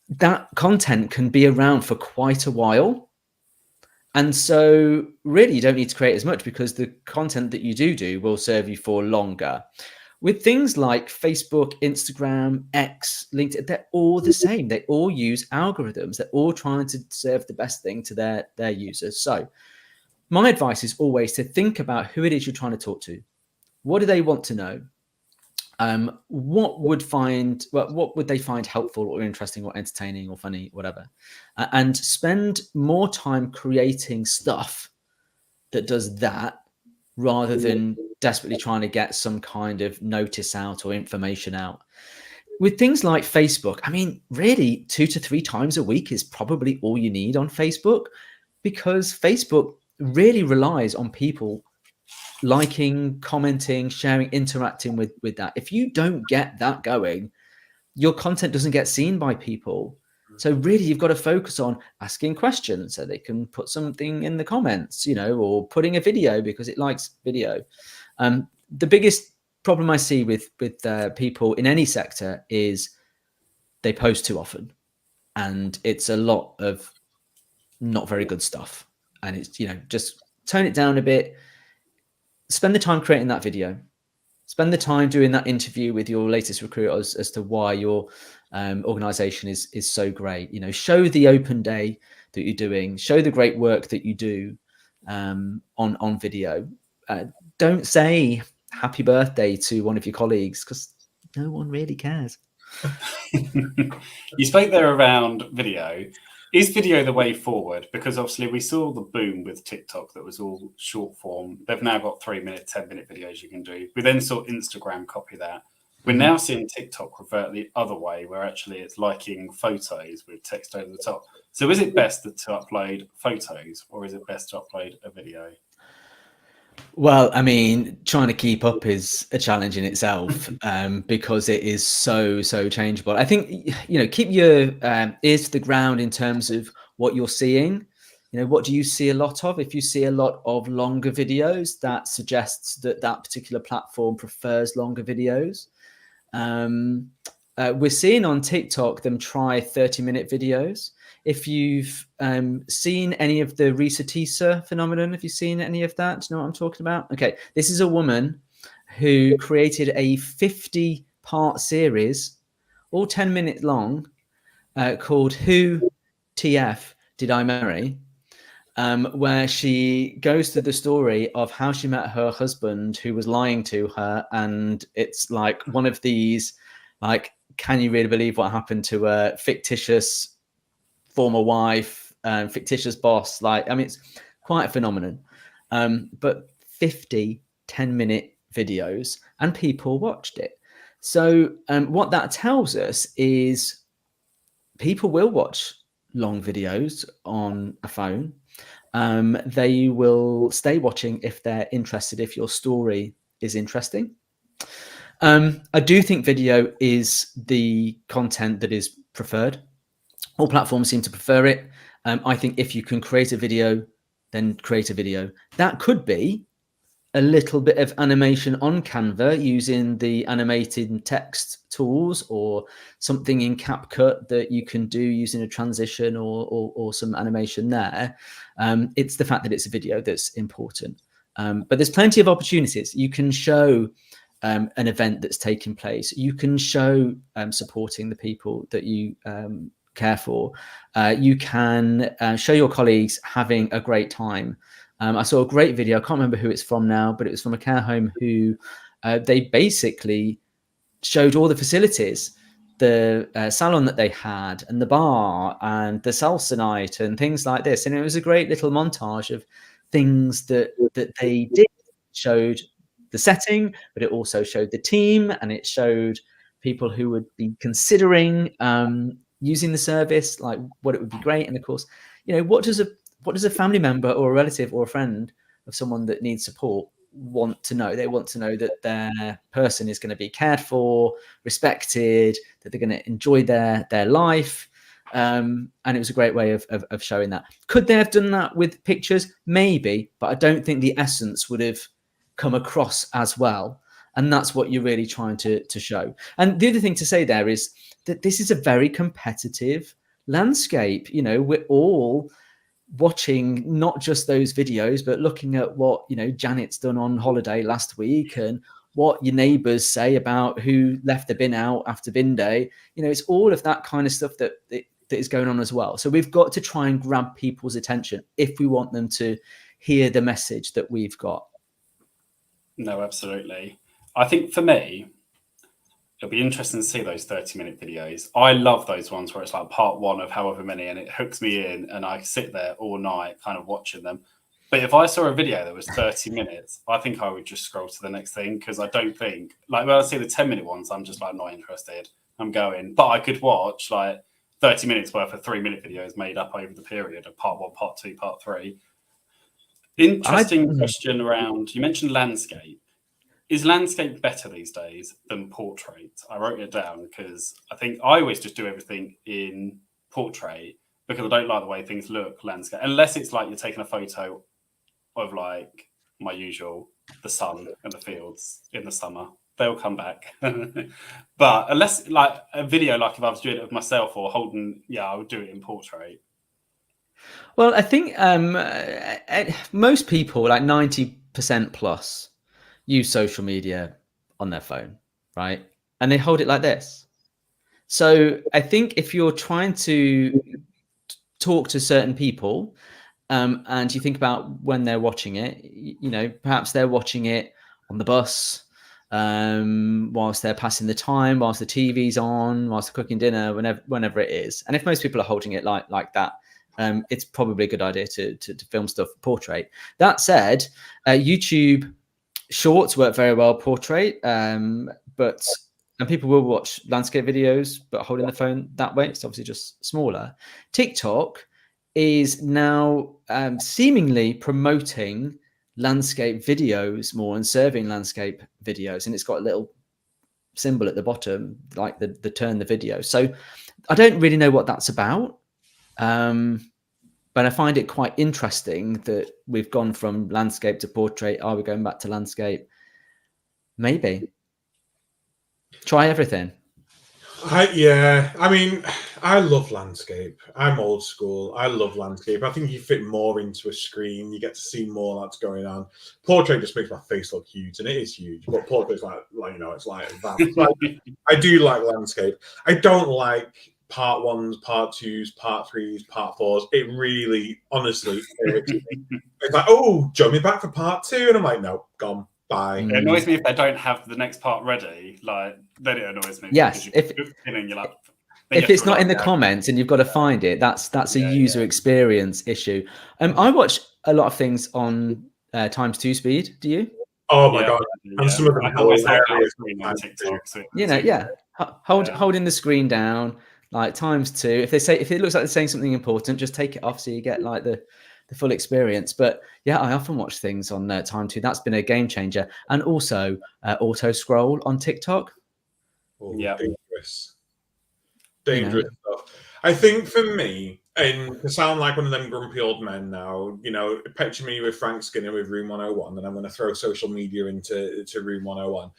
that content can be around for quite a while. And so really you don't need to create as much, because the content that you do will serve you for longer. With things like Facebook, Instagram, X, LinkedIn, they're all the same. They all use algorithms. They're all trying to serve the best thing to their users. So my advice is always to think about who it is you're trying to talk to. What do they want to know? What would they find helpful or interesting or entertaining or funny, whatever, and spend more time creating stuff that does that rather than desperately trying to get some kind of notice out or information out. With things like Facebook, I mean, really 2 to 3 times a week is probably all you need on Facebook, because Facebook really relies on people liking, commenting, sharing, interacting with that. If you don't get that going, your content doesn't get seen by people. So really, you've got to focus on asking questions so they can put something in the comments, or putting a video because it likes video. The biggest problem I see with people in any sector is they post too often, and it's a lot of not very good stuff. And it's, just tone it down a bit. Spend the time creating that video. Spend the time doing that interview with your latest recruiters as to why your organization is so great. Show the open day that you're doing. Show the great work that you do on video. Don't say happy birthday to one of your colleagues, because no one really cares. You spoke there around video. Is video the way forward? Because obviously we saw the boom with TikTok that was all short form. They've now got 3-minute, 10-minute videos you can do. We then saw Instagram copy that. We're now seeing TikTok revert the other way, where actually it's liking photos with text over the top. So is it best to upload photos, or is it best to upload a video? Well, I mean, trying to keep up is a challenge in itself, because it is so changeable. I think, keep your ears to the ground in terms of what you're seeing. What do you see a lot of? If you see a lot of longer videos, that suggests that particular platform prefers longer videos. We're seeing on TikTok them try 30-minute videos. If you've seen any of the Risa Tisa phenomenon, have you seen any of that? Do you know what I'm talking about? Okay, this is a woman who created a 50-part series, all 10 minutes long, called Who TF Did I Marry? Where she goes through the story of how she met her husband who was lying to her. And it's like one of these, like, can you really believe what happened to a fictitious former wife, fictitious boss? Like, I mean, it's quite a phenomenon. But 50 10-minute videos, and people watched it. So what that tells us is people will watch long videos on a phone. They will stay watching if they're interested, if your story is interesting. I do think video is the content that is preferred. All platforms seem to prefer it. I think if you can create a video, then create a video. That could be a little bit of animation on Canva using the animated text tools, or something in CapCut that you can do using a transition or some animation there. It's the fact that it's a video that's important. But there's plenty of opportunities. You can show an event that's taking place. You can show supporting the people that you care for. You can show your colleagues having a great time. I saw a great video. I can't remember who it's from now, but it was from a care home who they basically showed all the facilities, the salon that they had, and the bar, and the salsa night, and things like this. And it was a great little montage of things that they did. It showed the setting, but it also showed the team, and it showed people who would be considering using the service, like what it would be great. And of course, what does a family member or a relative or a friend of someone that needs support want to know? They want to know that their person is going to be cared for, respected, that they're going to enjoy their life. And it was a great way of showing that. Could they have done that with pictures? Maybe, but I don't think the essence would have come across as well. And that's what you're really trying to show. And the other thing to say there is that this is a very competitive landscape. We're all watching not just those videos, but looking at what Janet's done on holiday last week, and what your neighbors say about who left the bin out after bin day. It's all of that kind of stuff that is going on as well. So we've got to try and grab people's attention if we want them to hear the message that we've got. No, absolutely. I think for me, it'll be interesting to see those 30-minute videos. I love those ones where it's like part one of however many, and it hooks me in, and I sit there all night kind of watching them. But if I saw a video that was 30 minutes, I think I would just scroll to the next thing, because I don't think, like, when I see the 10-minute ones, I'm just like not interested. I'm going. But I could watch like 30 minutes worth of 3-minute videos made up over the period of part one, part two, part three. Interesting question around, you mentioned landscape. Is landscape better these days than portrait? I wrote it down because I think I always just do everything in portrait because I don't like the way things look landscape, unless it's like you're taking a photo of like my usual, the sun and the fields in the summer. They'll come back. But unless like a video, like if I was doing it of myself or holding, I would do it in portrait. Well, I think most people, like 90% plus, use social media on their phone, right? And they hold it like this. So I think if you're trying to talk to certain people, and you think about when they're watching it, perhaps they're watching it on the bus, whilst they're passing the time, whilst the TV's on, whilst they're cooking dinner, whenever it is. And if most people are holding it like that, it's probably a good idea to film stuff portrait. That said, YouTube Shorts work very well portrait, but And people will watch landscape videos, but holding the phone that way, it's obviously just smaller. TikTok is now seemingly promoting landscape videos more and serving landscape videos. And it's got a little symbol at the bottom, like the turn the video. So I don't really know what that's about. But I find it quite interesting that we've gone from landscape to portrait. Are we going back to landscape? Maybe. Try everything. I mean, I love landscape. I'm old school. I love landscape. I think you fit more into a screen. You get to see more that's going on. Portrait just makes my face look huge, and it is huge. But portrait's like it's like that. So I do like landscape. I don't like part 1s, part 2s, part 3s, part 4s. It really, honestly, it's like, oh, join me back for part 2, and I'm like, no, gone. Bye. It annoys me if they don't have the next part ready. Like, then it annoys me. Yes, if it's not in the comments and you've got to find it, that's a user experience issue. I watch a lot of things on ×2 speed. Do you? Oh my god! And some of them I always have on TikTok. Holding the screen down, like ×2. If it looks like they're saying something important, just take it off so you get like the full experience. But yeah, I often watch things on ×2. That's been a game changer. And also auto scroll on TikTok. Oh, yeah, dangerous stuff. I think for me, and to sound like one of them grumpy old men now, picture me with Frank Skinner with Room 101, and I'm going to throw social media into Room 101.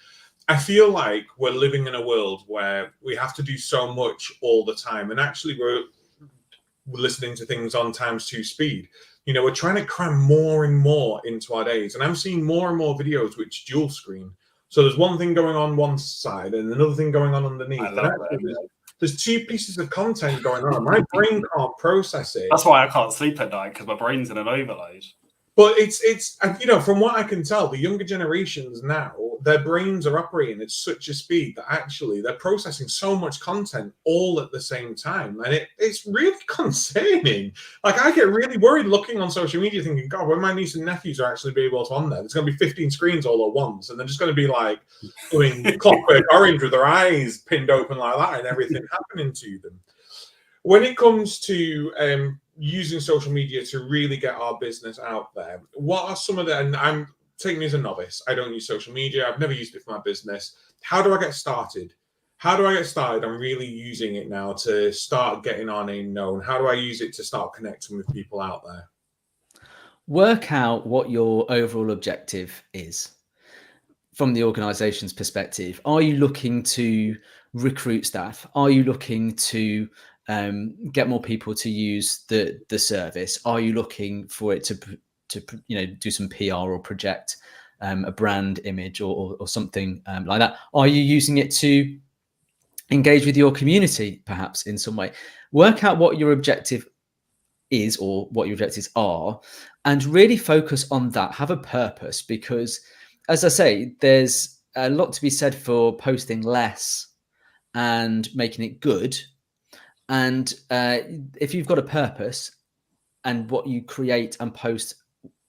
I feel like we're living in a world where we have to do so much all the time, and actually we're listening to things on ×2 speed. We're trying to cram more and more into our days. And I'm seeing more and more videos which dual screen. So there's one thing going on one side and another thing going on underneath. There's 2 pieces of content going on. My brain can't process it. That's why I can't sleep at night, because my brain's in an overload. But it's from what I can tell, the younger generations now, their brains are operating at such a speed that actually they're processing so much content all at the same time. And it's really concerning. Like, I get really worried looking on social media thinking, God, when my niece and nephews are actually be able to on there, there's going to be 15 screens all at once. And they're just going to be like doing Clockwork Orange with their eyes pinned open like that and everything happening to them. When it comes to using social media to really get our business out there, what are some of the, and I'm taking me as a novice, I don't use social media, I've never used it for my business. How do I get started? How do I get started on really using it now to start getting our name known? How do I use it to start connecting with people out there? Work out what your overall objective is from the organization's perspective. Are you looking to recruit staff? Are you looking to get more people to use the service? Are you looking for it to do some PR or project a brand image or something like that? Are you using it to engage with your community perhaps in some way? Work out what your objective is or what your objectives are and really focus on that. Have a purpose, because as I say, there's a lot to be said for posting less and making it good. And if you've got a purpose and what you create and post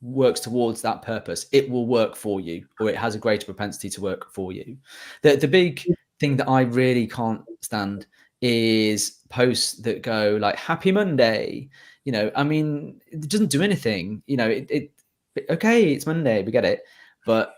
works towards that purpose, it will work for you, or it has a greater propensity to work for you. The big thing that I really can't stand is posts that go like Happy Monday. I mean, it doesn't do anything. Okay, it's Monday, we get it, but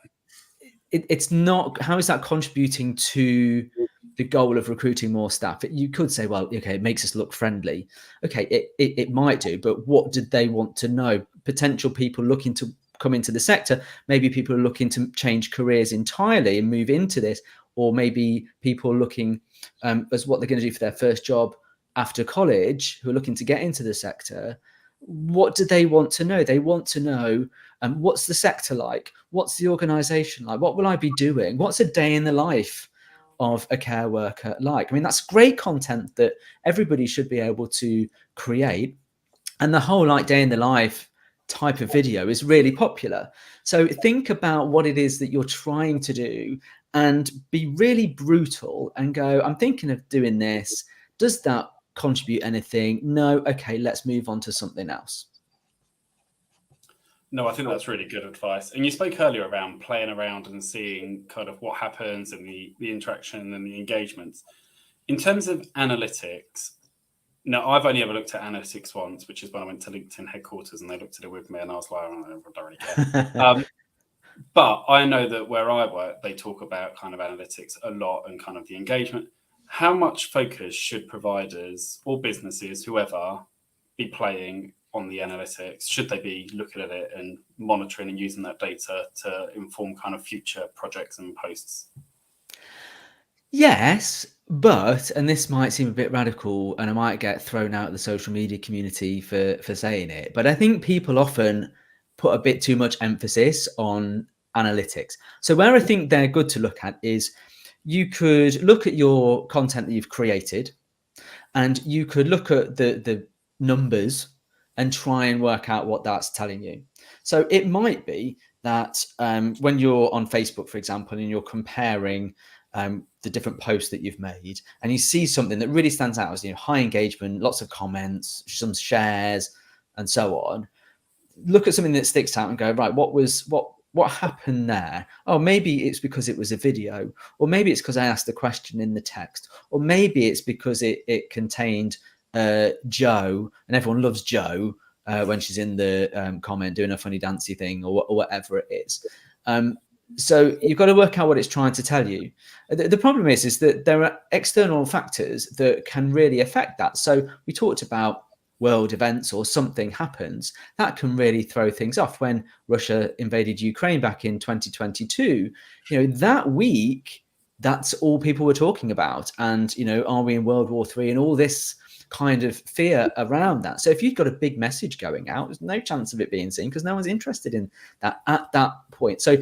it's not. How is that contributing to the goal of recruiting more staff? You could say, well, okay, it makes us look friendly. Okay, it might do, but what did they want to know? Potential people looking to come into the sector, maybe people are looking to change careers entirely and move into this, or maybe people looking as what they're going to do for their first job after college, who are looking to get into the sector. What do they want to know? They want to know what's the sector like? What's the organization like? What will I be doing? What's a day in the life of a care worker like? I mean, that's great content that everybody should be able to create. And the whole like day in the life type of video is really popular. So think about what it is that you're trying to do and be really brutal and go, I'm thinking of doing this. Does that contribute anything? No. Okay, let's move on to something else. No, I think that's really good advice. And you spoke earlier around playing around and seeing kind of what happens and the interaction and the engagements. In terms of analytics, now I've only ever looked at analytics once, which is when I went to LinkedIn headquarters and they looked at it with me and I was like, oh, I don't really care. But I know that where I work, they talk about kind of analytics a lot and kind of the engagement. How much focus should providers or businesses, whoever, be playing on the analytics? Should they be looking at it and monitoring and using that data to inform kind of future projects and posts? Yes, but, and this might seem a bit radical and I might get thrown out of the social media community for saying it, but I think people often put a bit too much emphasis on analytics. So where I think they're good to look at is you could look at your content that you've created and you could look at the numbers and try and work out what that's telling you. So it might be that when you're on Facebook, for example, and you're comparing the different posts that you've made, and you see something that really stands out as, you know, high engagement, lots of comments, some shares, and so on. Look at something that sticks out and go, right, what happened there? Oh, maybe it's because it was a video, or maybe it's because I asked a question in the text, or maybe it's because it contained Joe, and everyone loves Joe when she's in the comment doing a funny dancey thing or whatever it is. So you've got to work out what it's trying to tell you. The problem is that there are external factors that can really affect that. So we talked about world events or something happens that can really throw things off. When Russia invaded Ukraine back in 2022, you know, that week, that's all people were talking about. And, you know, are we in World War III and all this kind of fear around that. So if you've got a big message going out, there's no chance of it being seen because no one's interested in that at that point. So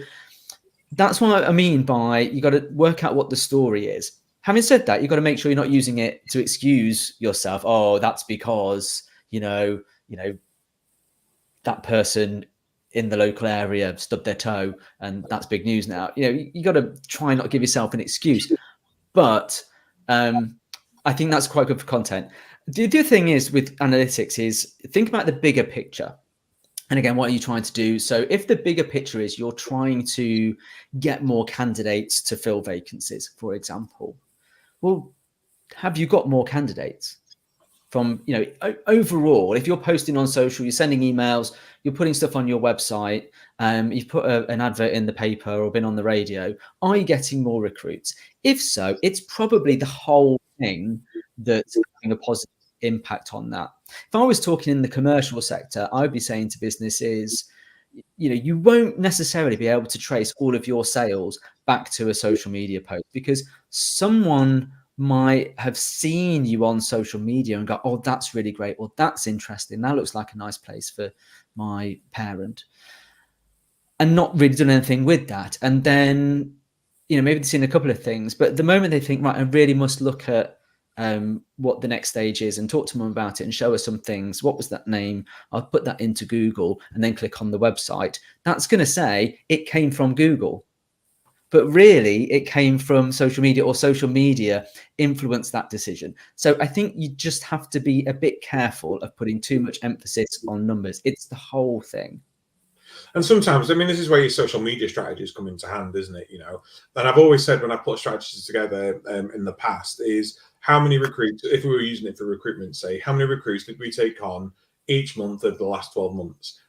that's what I mean by you got to work out what the story is. Having said that, you've got to make sure you're not using it to excuse yourself. Oh, that's because, you know, that person in the local area stubbed their toe and that's big news now. You know, you got to try and not give yourself an excuse. But I think that's quite good for content. The other thing is with analytics is think about the bigger picture. And again, what are you trying to do? So if the bigger picture is you're trying to get more candidates to fill vacancies, for example, well, have you got more candidates? From, you know, overall, if you're posting on social, you're sending emails, you're putting stuff on your website, you've put an advert in the paper or been on the radio, are you getting more recruits? If so, it's probably the whole thing that's having a positive impact on that. If I was talking in the commercial sector, I'd be saying to businesses, you know, you won't necessarily be able to trace all of your sales back to a social media post because someone might have seen you on social media and go, oh, that's really great. Well, that's interesting. That looks like a nice place for my parent. And not really done anything with that. And then, you know, maybe they've seen a couple of things, but the moment they think, right, I really must look at what the next stage is and talk to them about it and show us some things. What was that name? I'll put that into Google and then click on the website. That's going to say it came from Google. But really, it came from social media, or social media influenced that decision. So I think you just have to be a bit careful of putting too much emphasis on numbers. It's the whole thing. And sometimes, I mean, this is where your social media strategies come into hand, isn't it? You know, and I've always said when I put strategies together in the past is how many recruits, if we were using it for recruitment, say, how many recruits did we take on each month of the last 12 months?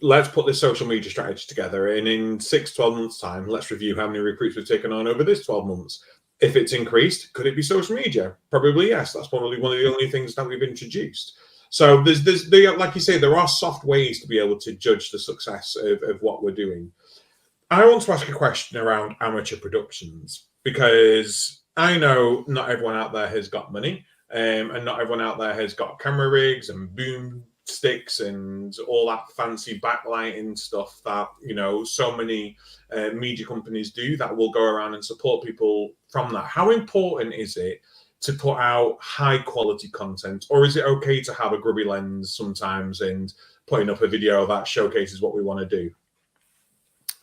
Let's put this social media strategy together, and in 6-12 months time, let's review how many recruits we've taken on over this 12 months. If it's increased, could it be social media? Probably yes. That's probably one of the only things that we've introduced. So there's like you say, there are soft ways to be able to judge the success of what we're doing. I want to ask a question around amateur productions, because I know not everyone out there has got money, and not everyone out there has got camera rigs and boom sticks and all that fancy backlighting stuff that, you know, so many media companies do that will go around and support people from that. How important is it to put out high quality content, or is it okay to have a grubby lens sometimes and putting up a video that showcases what we want to do?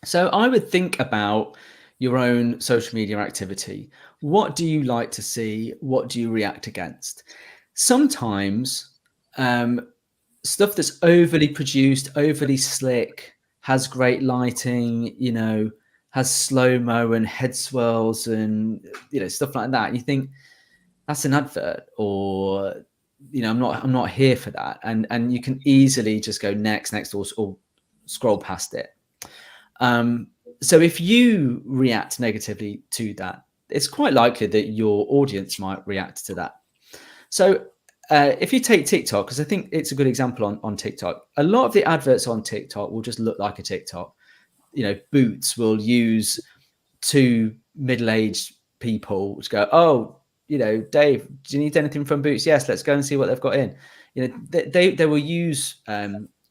So I would think about your own social media activity. What do you like to see? What do you react against? Sometimes stuff that's overly produced, overly slick, has great lighting, you know, has slow-mo and head swirls and, you know, stuff like that. And you think that's an advert, or, you know, I'm not here for that. And you can easily just go next, or scroll past it. So if you react negatively to that, it's quite likely that your audience might react to that. So if you take TikTok, because I think it's a good example on TikTok, a lot of the adverts on TikTok will just look like a TikTok. You know, Boots will use two middle-aged people to go, oh, you know, Dave, do you need anything from Boots? Yes, let's go and see what they've got in. You know, they will use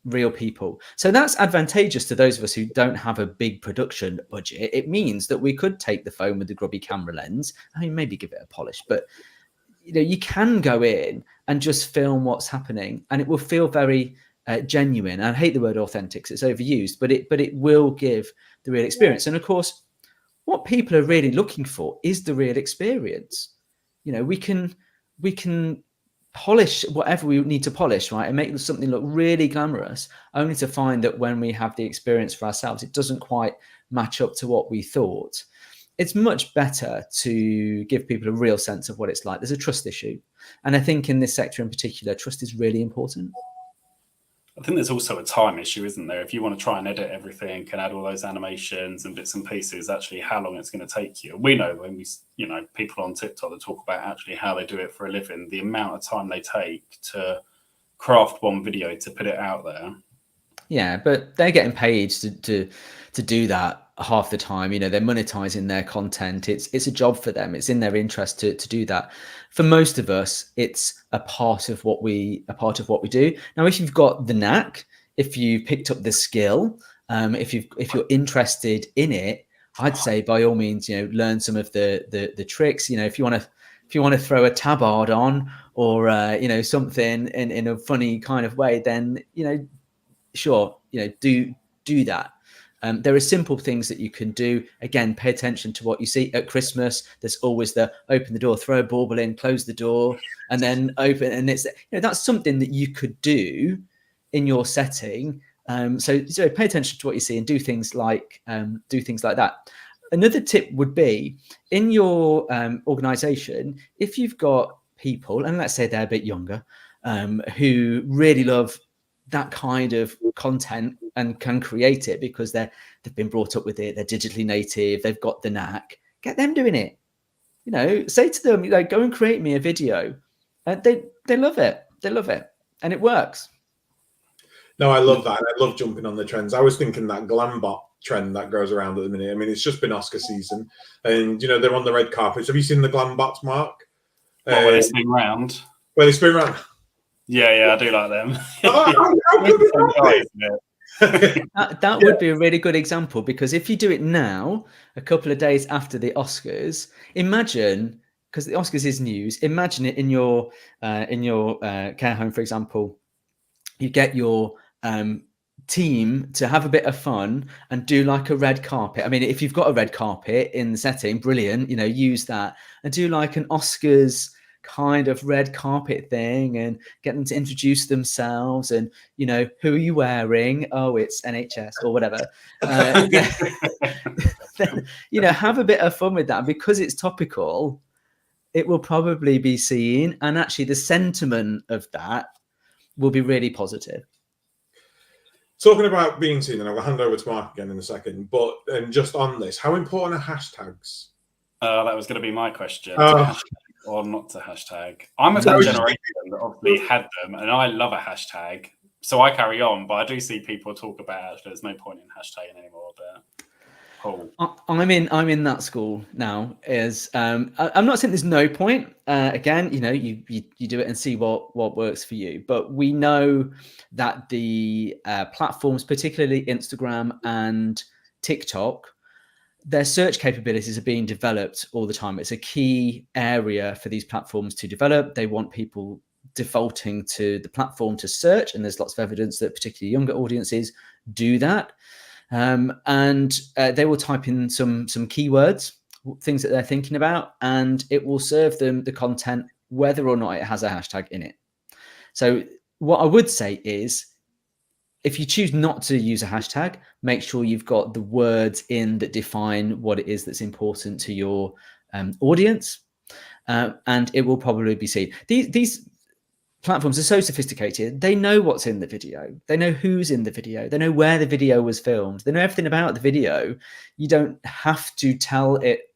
real people. So that's advantageous to those of us who don't have a big production budget. It means that we could take the phone with the grubby camera lens. I mean, maybe give it a polish, but you know, you can go in and just film what's happening, and it will feel very genuine. I hate the word authentic because it's overused, but it will give the real experience. And of course, what people are really looking for is the real experience. You know, we can polish whatever we need to polish, right, and make something look really glamorous, only to find that when we have the experience for ourselves, it doesn't quite match up to what we thought. It's much better to give people a real sense of what it's like. There's a trust issue. And I think in this sector in particular, trust is really important. I think there's also a time issue, isn't there? If you want to try and edit everything and add all those animations and bits and pieces, actually how long it's going to take you. We know when we, you know, people on TikTok that talk about actually how they do it for a living, the amount of time they take to craft one video to put it out there. Yeah, but they're getting paid to do that half the time. You know, they're monetizing their content. It's a job for them. It's in their interest to do that. For most of us, it's a part of what we do. Now, if you've got the knack, if you picked up the skill, if you're interested in it, I'd say by all means, you know, learn some of the tricks. You know, if you want to throw a tabard on, or you know, something in a funny kind of way, then, you know, sure, you know, do that. There are simple things that you can do. Again, pay attention to what you see. At Christmas, there's always the open the door, throw a bauble in, close the door, and then open. And it's, you know, that's something that you could do in your setting. So pay attention to what you see and do things like that. Another tip would be, in your organization, if you've got people, and let's say they're a bit younger, who really love that kind of content and can create it because they've been brought up with it, they're digitally native, they've got the knack, get them doing it. You know, say to them, like, go and create me a video. They love it. They love it. And it works. No, I love that. And I love jumping on the trends. I was thinking that Glambot trend that goes around at the minute. I mean, it's just been Oscar season, and, you know, they're on the red carpets. Have you seen the Glambots, Mark? Where they spin round. Where they spin round. Yeah, I do like them. How good is that? That would be a really good example, because if you do it now, a couple of days after the Oscars, imagine, because the Oscars is news, imagine it in your care home, for example. You get your team to have a bit of fun and do like a red carpet. I mean, if you've got a red carpet in the setting, brilliant, you know, use that, and do like an Oscars kind of red carpet thing, and get them to introduce themselves, and, you know, who are you wearing? Oh, it's NHS or whatever. Then, you know, have a bit of fun with that, because it's topical. It will probably be seen, and actually the sentiment of that will be really positive. Talking about being seen, and I will hand over to Mark again in a second, but just on this, how important are hashtags? That was going to be my question. Or not to hashtag. I'm of that generation that obviously had them, and I love a hashtag, so I carry on. But I do see people talk about there's no point in hashtagging anymore. But I'm in that school now. I'm not saying there's no point. Again, you know, you do it and see what works for you. But we know that the platforms, particularly Instagram and TikTok, their search capabilities are being developed all the time. It's a key area for these platforms to develop. They want people defaulting to the platform to search, and there's lots of evidence that particularly younger audiences do that. And they will type in some keywords, things that they're thinking about, and it will serve them the content whether or not it has a hashtag in it. So what I would say is, if you choose not to use a hashtag, make sure you've got the words in that define what it is that's important to your audience, and it will probably be seen. These platforms are so sophisticated. They know what's in the video. They know who's in the video. They know where the video was filmed. They know everything about the video. You don't have to tell it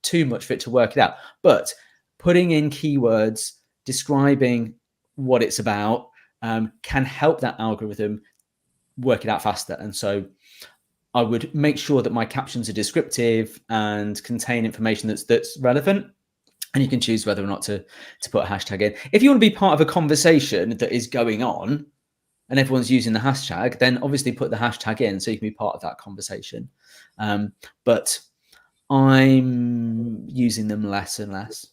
too much for it to work it out. But putting in keywords, describing what it's about, can help that algorithm work it out faster. And so I would make sure that my captions are descriptive and contain information that's relevant. And you can choose whether or not to put a hashtag in. If you want to be part of a conversation that is going on and everyone's using the hashtag, then obviously put the hashtag in so you can be part of that conversation. But I'm using them less and less.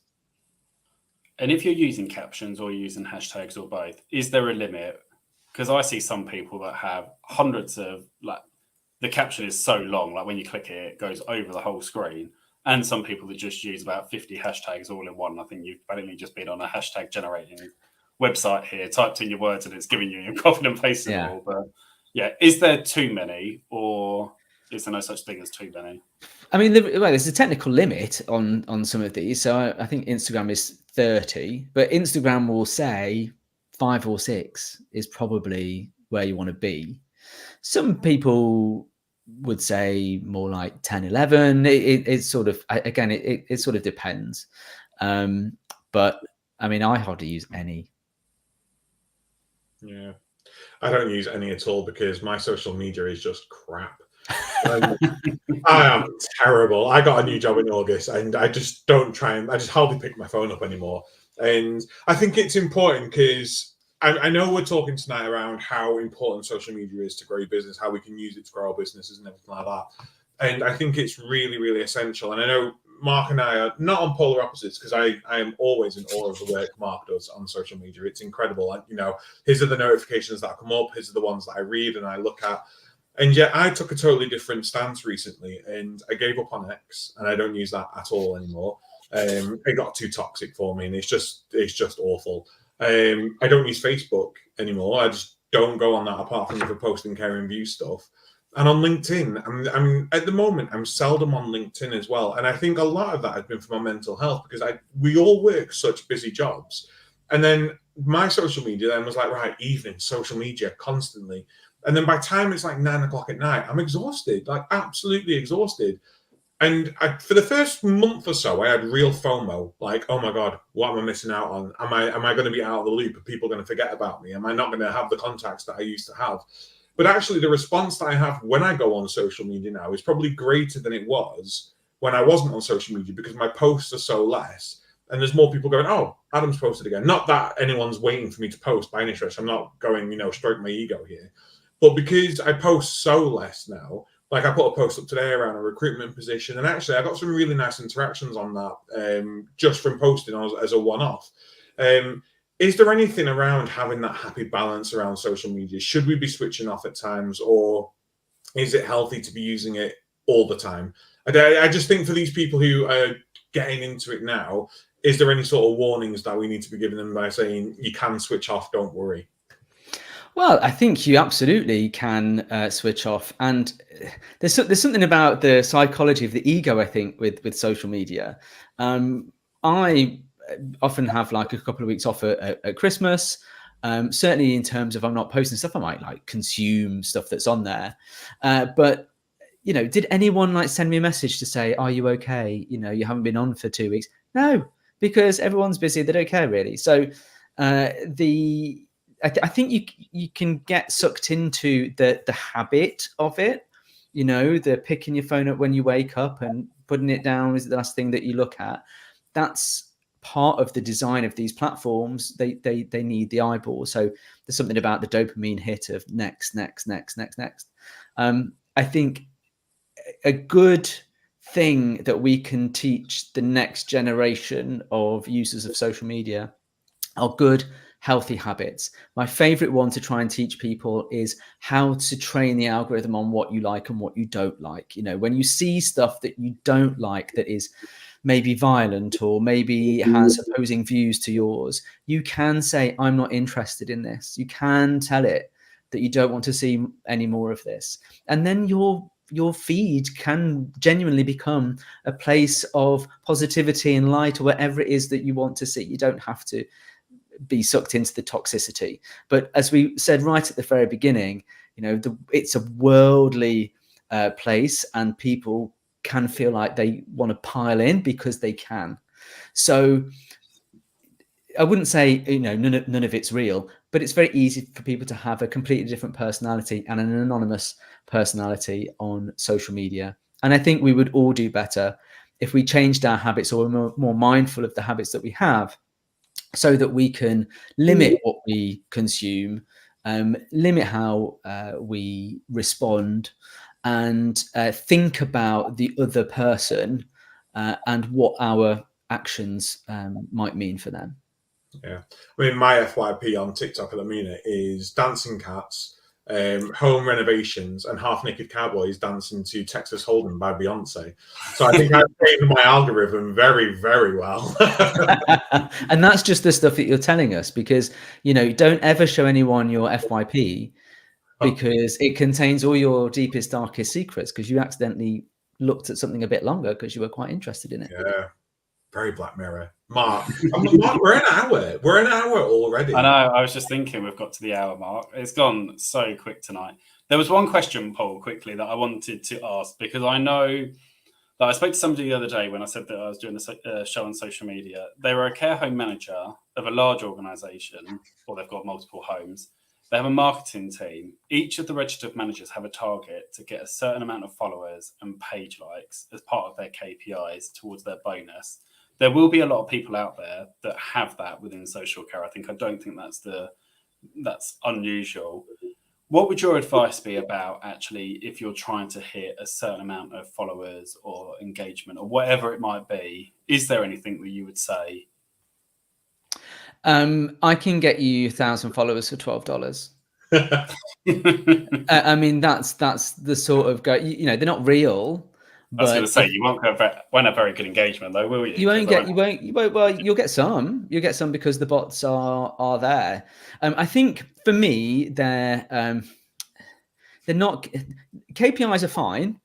And if you're using captions or you're using hashtags or both, is there a limit? Because I see some people that have hundreds of, like, the caption is so long, like when you click it, it goes over the whole screen. And some people that just use about 50 hashtags all in one. I think you've basically just been on a hashtag generating website here, typed in your words and it's giving you copied and pasted Yeah. all. But yeah, is there too many, or is there no such thing as too many? I mean, there's a technical limit on some of these. So I think Instagram is 30, but Instagram will say 5 or 6 is probably where you want to be. Some people would say more like 10, 11. It's sort of, again, it sort of depends. But I mean, I hardly use any. Yeah, I don't use any at all because my social media is just crap. I am terrible. I got a new job in August and I just I just hardly pick my phone up anymore. And I think it's important because I know we're talking tonight around how important social media is to grow your business, how we can use it to grow our businesses and everything like that. And I think it's really, really essential. And I know Mark and I are not on polar opposites because I am always in awe of the work Mark does on social media. It's incredible. And, you know, his are the notifications that come up, his are the ones that I read and I look at. And yet I took a totally different stance recently and I gave up on X and I don't use that at all anymore. It got too toxic for me and it's just awful. I don't use Facebook anymore. I just don't go on that apart from for posting caring view stuff. And on LinkedIn, I'm at the moment, I'm seldom on LinkedIn as well. And I think a lot of that has been for my mental health because we all work such busy jobs. And then my social media then was like, right, evening, social media constantly. And then by the time it's like 9 o'clock at night, I'm exhausted, like absolutely exhausted. And for the first month or so, I had real FOMO, like, oh my God, what am I missing out on? Am I going to be out of the loop? Are people going to forget about me? Am I not going to have the contacts that I used to have? But actually, the response that I have when I go on social media now is probably greater than it was when I wasn't on social media because my posts are so less. And there's more people going, oh, Adam's posted again. Not that anyone's waiting for me to post by any stretch. I'm not going, stroke my ego here. But because I post so less now, like I put a post up today around a recruitment position, and actually I got some really nice interactions on that just from posting as a one-off. Is there anything around having that happy balance around social media? Should we be switching off at times, or is it healthy to be using it all the time? I just think for these people who are getting into it now, is there any sort of warnings that we need to be giving them by saying you can switch off, don't worry? Well, I think you absolutely can switch off, and there's something about the psychology of the ego. I think with social media, I often have like a couple of weeks off at Christmas. Certainly, in terms of I'm not posting stuff, I might like consume stuff that's on there. But did anyone like send me a message to say, "Are you okay? You haven't been on for 2 weeks." No, because everyone's busy. They don't care really. So I think you can get sucked into the habit of it, the picking your phone up when you wake up and putting it down is the last thing that you look at. That's part of the design of these platforms. They need the eyeball. So there's something about the dopamine hit of next. I think a good thing that we can teach the next generation of users of social media are good, healthy habits. My favorite one to try and teach people is how to train the algorithm on what you like and what you don't like. When you see stuff that you don't like that is maybe violent or maybe has opposing views to yours, you can say, I'm not interested in this. You can tell it. that you don't want to see any more of this. And then your feed can genuinely become a place of positivity and light, or whatever it is that you want to see. You don't have to be sucked into the toxicity. But as we said right at the very beginning, it's a worldly place, and people can feel like they want to pile in because they can. So I wouldn't say none of it's real, but it's very easy for people to have a completely different personality and an anonymous personality on social media. And I think we would all do better if we changed our habits, or were more mindful of the habits that we have, so that we can limit what we consume, limit how we respond, and think about the other person and what our actions might mean for them. Yeah, I mean, my FYP on TikTok at the minute is dancing cats, home renovations, and half-naked cowboys dancing to Texas Hold'em by Beyonce. So I think I've trained my algorithm very, very well. And that's just the stuff that you're telling us, because don't ever show anyone your FYP, because it contains all your deepest, darkest secrets, because you accidentally looked at something a bit longer because you were quite interested in it. Yeah. Very Black Mirror. Mark, we're an hour. We're an hour already. I know. I was just thinking we've got to the hour mark. It's gone so quick tonight. There was one question, Paul, quickly, that I wanted to ask, because I know that I spoke to somebody the other day when I said that I was doing a show on social media. They were a care home manager of a large organisation, or they've got multiple homes. They have a marketing team. Each of the registered managers have a target to get a certain amount of followers and page likes as part of their KPIs towards their bonus. There will be a lot of people out there that have that within social care. I don't think that's unusual. What would your advice be about, actually, if you're trying to hit a certain amount of followers or engagement or whatever it might be? Is there anything that you would say? I can get you 1,000 followers for $12. I mean, that's the sort of they're not real. I was going to say, you won't have very good engagement, though, will you? You won't. Well, you'll get some. You'll get some because the bots are there. I think for me, they're not. KPIs are fine,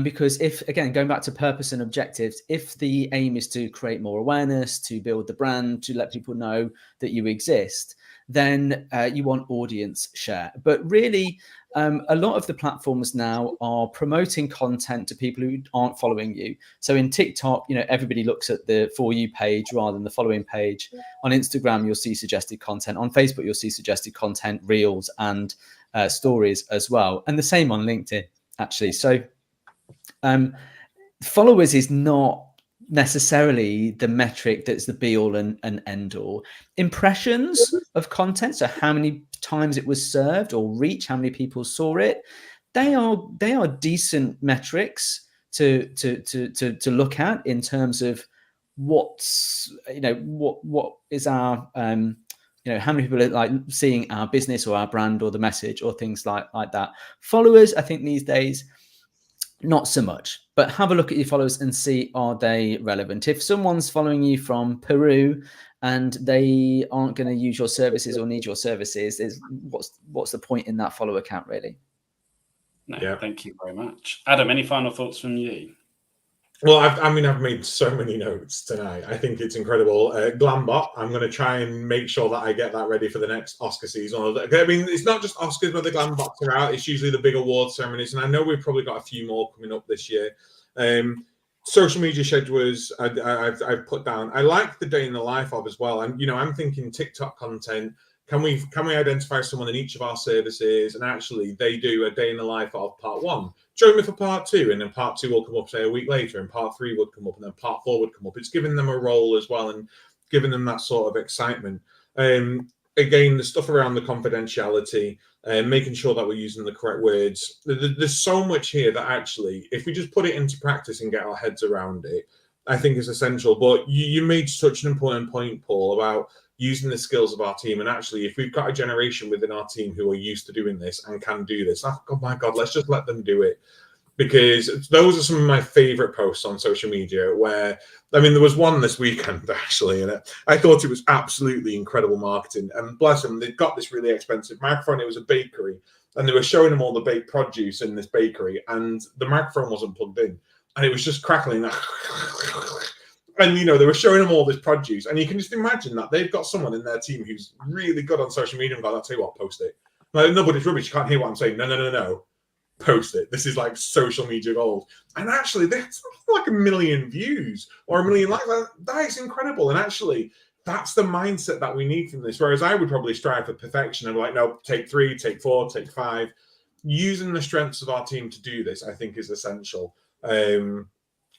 because if, again, going back to purpose and objectives, if the aim is to create more awareness, to build the brand, to let people know that you exist, then you want audience share. But really, a lot of the platforms now are promoting content to people who aren't following you. So in TikTok, everybody looks at the For You page rather than the following page. On Instagram, you'll see suggested content. On Facebook, you'll see suggested content, reels, and stories as well. And the same on LinkedIn, actually. So followers is not necessarily the metric that's the be all and end all. Impressions of content, so how many times it was served, or reach, how many people saw it, they are decent metrics to look at in terms of what's what is our how many people are like seeing our business or our brand or the message or things like that. Followers, I think these days, not so much, but have a look at your followers and see, are they relevant? If someone's following you from Peru and they aren't going to use your services or need your services, what's the point in that follow account, really? No, yeah. Thank you very much. Adam, any final thoughts from you? Well, I've made so many notes tonight. I think it's incredible. Glambot, I'm going to try and make sure that I get that ready for the next Oscar season. I mean, it's not just Oscars where the Glambots are out. It's usually the big award ceremonies. And I know we've probably got a few more coming up this year. Social media schedulers, I've put down. I like the day in the life of as well. And, I'm thinking TikTok content. Can we identify someone in each of our services, and actually they do a day in the life of part 1? Join me for part 2, and then part 2 will come up, say, a week later, and part 3 would come up, and then part 4 would come up. It's giving them a role as well and giving them that sort of excitement. Again, the stuff around the confidentiality, making sure that we're using the correct words. There's so much here that actually, if we just put it into practice and get our heads around it, I think is essential. But you made such an important point, Paul, about using the skills of our team. And actually, if we've got a generation within our team who are used to doing this and can do this, oh my God, let's just let them do it. because those are some of my favorite posts on social media where, I mean, there was one this weekend actually, and I thought it was absolutely incredible marketing. And bless them, they've got this really expensive microphone. It was a bakery, and they were showing them all the baked produce in this bakery, and the microphone wasn't plugged in, and it was just crackling. And, you know, they were showing them all this produce, and you can just imagine that they've got someone in their team who's really good on social media and go, I'll tell you what, post it. Like, no, but it's rubbish. You can't hear what I'm saying. No. Post it. This is like social media gold. And actually, that's like 1 million views or 1 million likes. That is incredible. And actually, that's the mindset that we need from this. Whereas I would probably strive for perfection and like, no, take 3, take 4, take 5. Using the strengths of our team to do this, I think, is essential.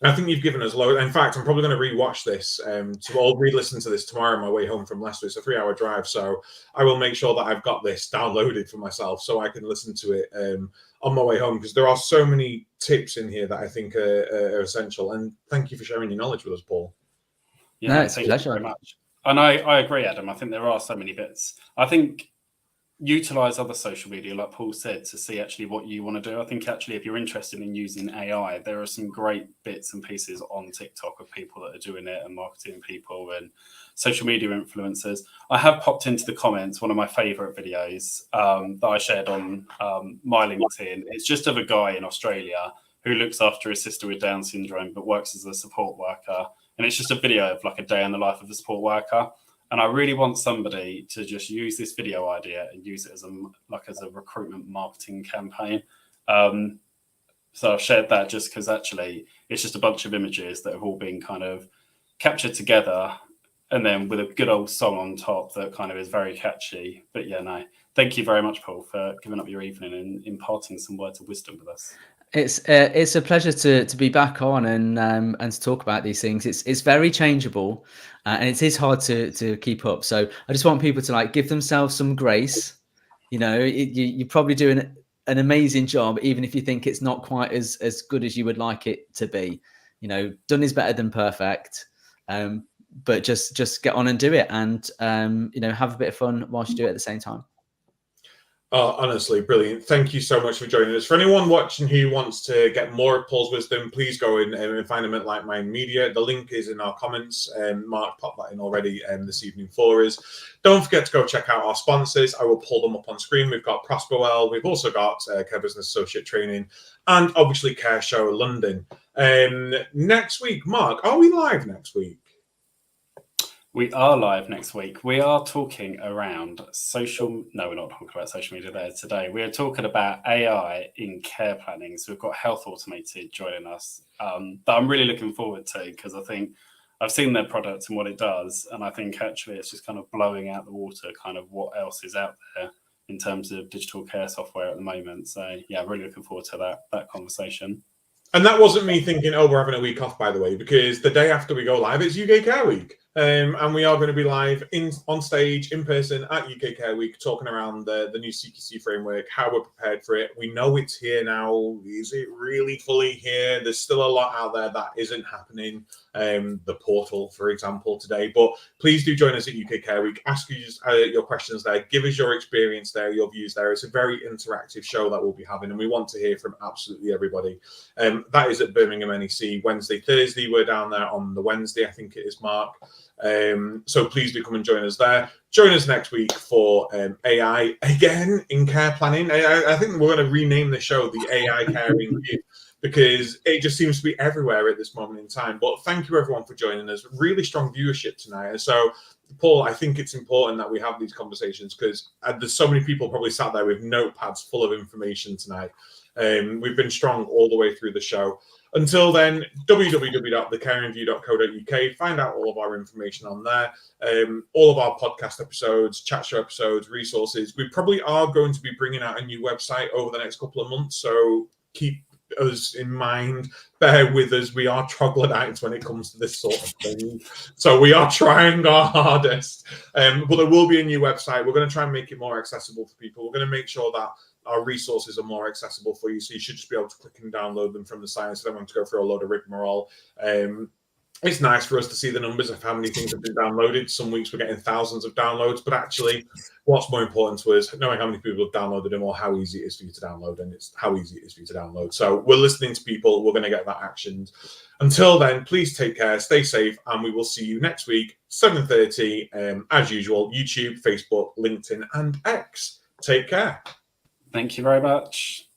I think you've given us loads. In fact, I'm probably going to rewatch this. So I'll re-listen to this tomorrow on my way home from Leicester. It's a 3-hour drive, so I will make sure that I've got this downloaded for myself so I can listen to it on my way home, because there are so many tips in here that I think are essential. And thank you for sharing your knowledge with us, Paul. Yeah, no, it's a pleasure. Very much. And I agree, Adam. I think there are so many bits. I think utilize other social media, like Paul said, to see actually what you want to do. I think actually if you're interested in using AI, there are some great bits and pieces on TikTok of people that are doing it, and marketing people and social media influencers. I have popped into the comments one of my favorite videos that I shared on my LinkedIn. It's just of a guy in Australia who looks after his sister with Down syndrome but works as a support worker, and it's just a video of like a day in the life of a support worker. And I really want somebody to just use this video idea and use it as a recruitment marketing campaign. So I've shared that just because actually it's just a bunch of images that have all been kind of captured together, and then with a good old song on top that kind of is very catchy. But yeah, no, thank you very much, Paul, for giving up your evening and imparting some words of wisdom with us. It's a pleasure to be back on and to talk about these things. It's very changeable, and it is hard to keep up. So I just want people to like give themselves some grace. You know, you're probably doing an amazing job, even if you think it's not quite as good as you would like it to be. You know, done is better than perfect. But just get on and do it, and you know, have a bit of fun whilst you do it at the same time. Oh, honestly, brilliant. Thank you so much for joining us. For anyone watching who wants to get more of Paul's wisdom, please go in and find him at Like Mind Media. The link is in our comments. Mark popped that in already this evening for us. Don't forget to go check out our sponsors. I will pull them up on screen. We've got Prosperwell. We've also got Care Business Associate Training, and obviously Care Show London. Next week, Mark, are we live next week? We are live next week. We are talking around we're not talking about social media there today. We are talking about AI in care planning. So we've got Health Automated joining us that I'm really looking forward to, because I think I've seen their product and what it does. And I think actually it's just kind of blowing out the water kind of what else is out there in terms of digital care software at the moment. So yeah, really looking forward to that conversation. And that wasn't me thinking, oh, we're having a week off, by the way, because the day after we go live, it's UK Care Week. And we are going to be live on stage, in person, at UK Care Week, talking around the new CQC framework, how we're prepared for it. We know it's here now. Is it really fully here? There's still a lot out there that isn't happening. The portal, for example, today. But please do join us at UK Care Week. Ask your questions there. Give us your experience there, your views there. It's a very interactive show that we'll be having, and we want to hear from absolutely everybody. That is at Birmingham NEC Wednesday, Thursday. We're down there on the Wednesday, I think it is, Mark. So please do come and join us there. Join us next week for AI again in care planning. I think we're going to rename the show the AI Caring View, because it just seems to be everywhere at this moment in time. But thank you everyone for joining us. Really strong viewership tonight. So Paul, I think it's important that we have these conversations, because there's so many people probably sat there with notepads full of information tonight. We've been strong all the way through the show. Until then, www.thecaringview.co.uk. Find out all of our information on there. All of our podcast episodes, chat show episodes, resources. We probably are going to be bringing out a new website over the next couple of months, so keep us in mind. Bear with us. We are troglodytes when it comes to this sort of thing, so we are trying our hardest. But there will be a new website. We're going to try and make it more accessible for people. We're going to make sure that our resources are more accessible for you, so you should just be able to click and download them from the site instead of having to go through a load of rigmarole. it's nice for us to see the numbers of how many things have been downloaded. Some weeks we're getting thousands of downloads, but actually what's more important to us, knowing how many people have downloaded them or how easy it is for you to download, and it's how easy it is for you to download. So we're listening to people. We're going to get that actioned. Until then, please take care, stay safe, and we will see you next week, 7:30, as usual, YouTube, Facebook, LinkedIn, and X. Take care. Thank you very much.